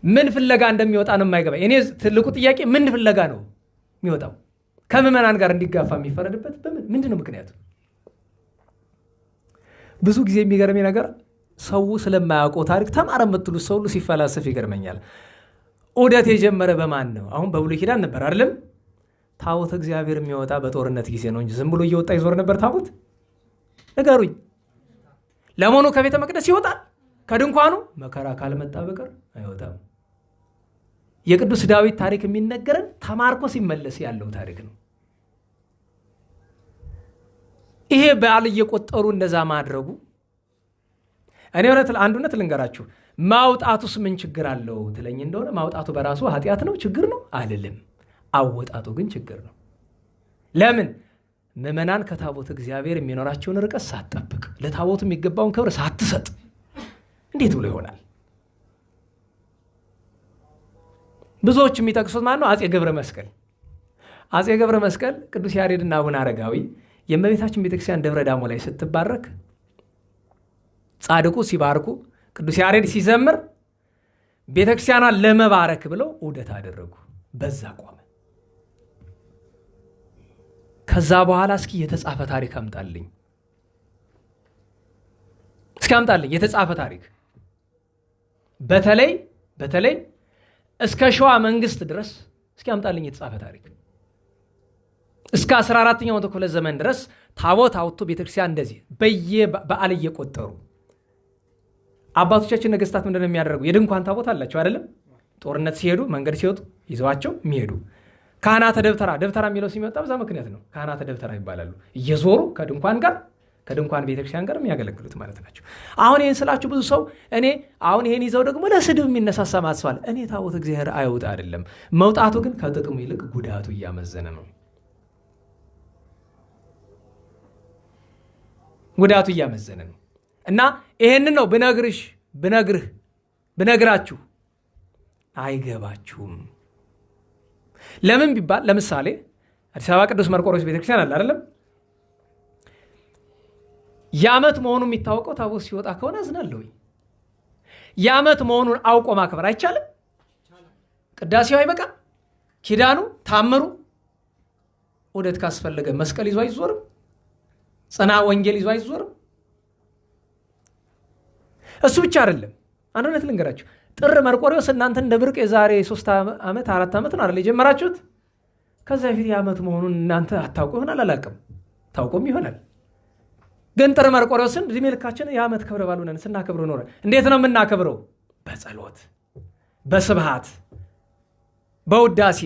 ምን ፍለጋ እንደሚወጣ ነው የማይገባ። እኔ ትልቁ ጥያቄ ምን ፍለጋ ነው የሚወጣው? ከምዕመናን ጋር እንዲጋፋ የሚፈረድበት ምንድን ነው ምክንያቱ? ብዙ ጊዜ የሚገርመኝ ነገር ሰው ስለማያውቀው ታሪክ ተማረ የምትሉት ሰው ሁሉ ሲፈላሰፍ ይገርመኛል። ዑደት የጀመረ በማን ነው? አሁን በብሉይ ኪዳን ነበር አይደለም? ታቦተ እግዚአብሔር የሚወጣ በጦርነት ጊዜ ነው እንጂ ዝም ብሎ እየወጣ ይዞር ነበር ታቦት? ንገሩኝ። ለመሆኑ ከቤተ መቅደስ ይወጣል? ከድንኳኑ መከራ ካልመጣ በቀር አይወጣም። የቅዱስ ዳዊት ታሪክ የሚነገረን ተማርኮ ሲመለስ ያለው ታሪክ ነው። ይሄ በዓል እየቆጠሩ እንደዛ ማድረጉ እኔ አንዱነት ልንገራችሁ፣ ማውጣቱስ ምን ችግር አለው ትለኝ እንደሆነ ማውጣቱ በራሱ ኃጢአት ነው ችግር ነው አልልም። አወጣጡ ግን ችግር ነው። ለምን? ምዕመናን ከታቦት እግዚአብሔር የሚኖራቸውን ርቀት ሳትጠብቅ ለታቦቱ የሚገባውን ክብር ሳትሰጥ እንዴት ብሎ ይሆናል? ብዙዎች የሚጠቅሱት ማን ነው? አፄ ገብረ መስቀል። አፄ ገብረ መስቀል ቅዱስ ያሬድና አቡነ አረጋዊ የእመቤታችን ቤተክርስቲያን ደብረ ዳሞ ላይ ስትባረክ ጻድቁ ሲባርኩ ቅዱስ ያሬድ ሲዘምር ቤተክርስቲያኗን ለመባረክ ብለው ዑደት አደረጉ። በዛ ቆመ። ከዛ በኋላ እስኪ የተጻፈ ታሪክ አምጣልኝ፣ እስኪ አምጣልኝ የተጻፈ ታሪክ። በተለይ እስከ ሸዋ መንግስት ድረስ እስኪ አምጣልኝ የተጻፈ ታሪክ። እስከ 14ኛው መቶ ክፍለ ዘመን ድረስ ታቦት አውጥቶ ቤተክርስቲያን እንደዚህ በየበዓል እየቆጠሩ አባቶቻችን ነገስታት ምንድነው የሚያደርጉ? የድንኳን ታቦት አላቸው አይደለም? ጦርነት ሲሄዱ መንገድ ሲወጡ ይዘዋቸው የሚሄዱ ካህናተ ደብተራ የሚለው ሲመጣ በዛ ምክንያት ነው። ካህናተ ደብተራ ይባላሉ። እየዞሩ ከድንኳን ቤተክርስቲያን ጋር የሚያገለግሉት ማለት ናቸው። አሁን ይህን ስላችሁ ብዙ ሰው እኔ አሁን ይሄን ይዘው ደግሞ ለስድብ የሚነሳሳ ማስፋል። እኔ ታቦት እግዚአብሔር አይውጣ አይደለም፣ መውጣቱ ግን ከጥቅሙ ይልቅ ጉዳቱ እያመዘነ ነው። ጉዳቱ እያመዘነ ነው። እና ይሄንን ነው ብነግራችሁ አይገባችሁም። ለምን ቢባል ለምሳሌ አዲስ አበባ ቅዱስ መርቆሬዎስ ቤተክርስቲያን አለ አይደለም? የዓመት መሆኑ የሚታወቀው ታቦት ሲወጣ ከሆነ አዝናለሁ። የዓመት መሆኑን አውቆ ማክበር አይቻልም? ቅዳሴው አይበቃም? ኪዳኑ ታምሩ ዑደት ካስፈለገ መስቀል ይዞ አይዞርም? ጽና ወንጌል ይዞ አይዞርም? እሱ ብቻ አይደለም። አንድ እውነት ልንገራችሁ። ጥር መርቆሬዎስ እናንተ እንደ ብርቅ የዛሬ 3 ዓመት 4 ዓመት ነው አይደል የጀመራችሁት? ከዛ በፊት የዓመት መሆኑን እናንተ አታውቁ ይሆናል፣ አላውቅም፣ ታውቁም ይሆናል። ግን ጥር መርቆሬዎስን እድሜ ልካችን የዓመት ክብረ በዓል ሆነን ስናከብረው ኖረን። እንዴት ነው የምናከብረው? በጸሎት፣ በስብሃት፣ በውዳሴ፣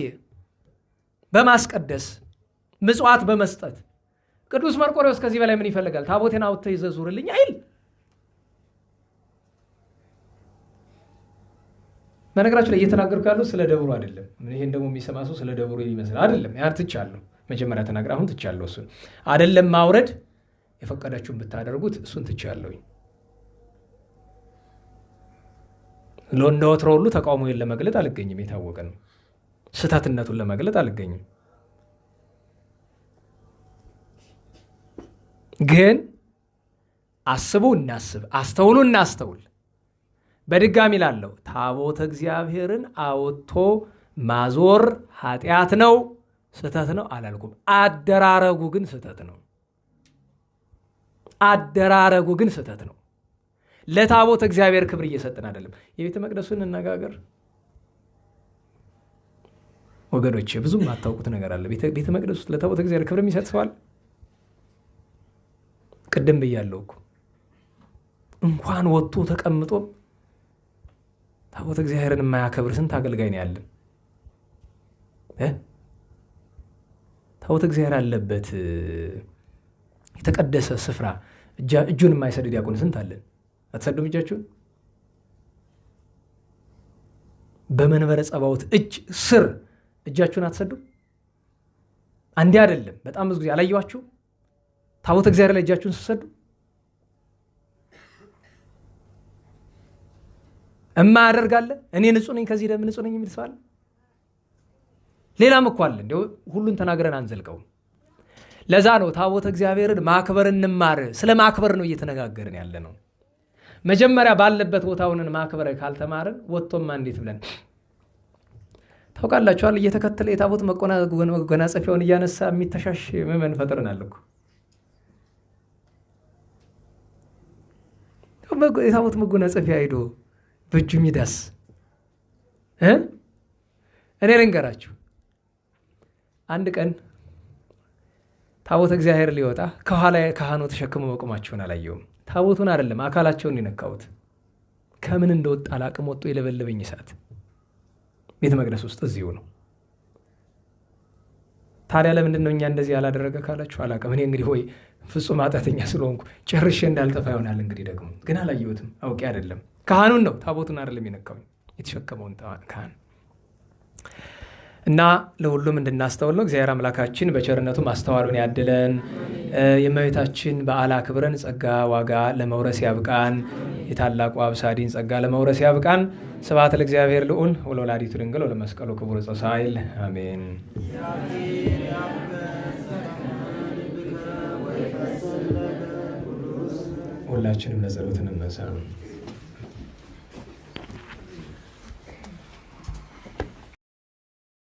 በማስቀደስ፣ ምጽዋት በመስጠት። ቅዱስ መርቆሬዎስ ከዚህ በላይ ምን ይፈልጋል? ታቦቴን አውጥተህ ይዘህ ዙርልኝ አይል። በነገራችሁ ላይ እየተናገርኩ ያለው ስለ ደብሩ አይደለም። ይሄን ደግሞ የሚሰማ ሰው ስለ ደብሩ ይመስላል። አይደለም። ያን ትቻለሁ፣ መጀመሪያ ተናግራ አሁን ትቻለሁ። እሱን አይደለም ማውረድ የፈቀዳችሁን ብታደርጉት እሱን ትቻለሁኝ። እንደ ወትሮ ሁሉ ተቃውሞዬን ለመግለጥ አልገኝም። የታወቀ ነው። ስህተትነቱን ለመግለጥ አልገኝም። ግን አስቡ እናስብ፣ አስተውሉ እናስተውል። በድጋሚ ላለው ታቦተ እግዚአብሔርን አውጥቶ ማዞር ኃጢአት ነው፣ ስህተት ነው አላልኩም። አደራረጉ ግን ስህተት ነው። አደራረጉ ግን ስህተት ነው። ለታቦተ እግዚአብሔር ክብር እየሰጠን አይደለም። የቤተ መቅደሱን እንነጋገር ወገኖቼ። ብዙም አታውቁት ነገር አለ። ቤተ መቅደሱ ለታቦተ እግዚአብሔር ክብር የሚሰጥ ሰዋል። ቅድም ብያለሁ እኮ እንኳን ወጥቶ ተቀምጦ ታቦተ እግዚአብሔርን የማያከብር ስንት አገልጋይ ነው ያለን። ታቦተ እግዚአብሔር አለበት የተቀደሰ ስፍራ እጁን የማይሰድ ዲያቆን ስንት አለን? አትሰዱም እጃችሁን? በመንበረ ጸባዖት እጅ ስር እጃችሁን አትሰዱም? አንዴ አይደለም በጣም ብዙ ጊዜ አላየኋችሁ? ታቦተ እግዚአብሔር ላይ እጃችሁን ስትሰዱ እማያደርጋለ። እኔ ንጹህ ነኝ ከዚህ ደም ንጹህ ነኝ የሚል ሰው አለ? ሌላም እኮ አለ። እንደው ሁሉን ተናግረን አንዘልቀውም። ለዛ ነው ታቦተ እግዚአብሔርን ማክበር እንማር። ስለ ማክበር ነው እየተነጋገርን ያለ ነው። መጀመሪያ ባለበት ቦታውን ማክበር ካልተማርን ወጥቶማ እንዴት ብለን ታውቃላችኋል? እየተከተለ የታቦት መጎናጸፊያውን እያነሳ የሚተሻሽ ምዕመን ፈጥረናል እኮ። የታቦት መጎናጸፊያ ሄዶ በእጁ የሚዳስ እኔ ልንገራችሁ። አንድ ቀን ታቦተ እግዚአብሔር ሊወጣ ከኋላ ካህኑ ተሸክሞ መቆማቸውን አላየውም። ታቦቱን አይደለም አካላቸውን የነካሁት። ከምን እንደወጣ አላቅም። ወጥቶ የለበለበኝ እሳት ቤተ መቅደስ ውስጥ እዚሁ ነው። ታዲያ ለምንድን ነው እኛ እንደዚህ ያላደረገ ካላችሁ አላቅም። እኔ እንግዲህ ሆይ ፍጹም ኃጢአተኛ ስለሆንኩ ጨርሼ እንዳልጠፋ ይሆናል። እንግዲህ ደግሞ ግን አላየሁትም። አውቄ አይደለም። ካህኑን ነው ታቦቱን አይደለም የነካው የተሸከመውን ካህን። እና ለሁሉም እንድናስተውል ነው። እግዚአብሔር አምላካችን በቸርነቱ ማስተዋሉን ያድለን። የእመቤታችን በዓል አክብረን ጸጋ ዋጋ ለመውረስ ያብቃን። የታላቁ አብሳዲን ጸጋ ለመውረስ ያብቃን። ስብሐት ለእግዚአብሔር ልዑል ወለወላዲቱ ድንግል ወለመስቀሉ ክቡር ጻሳይል አሜን። ሁላችንም ለጸሎት እንነሳ።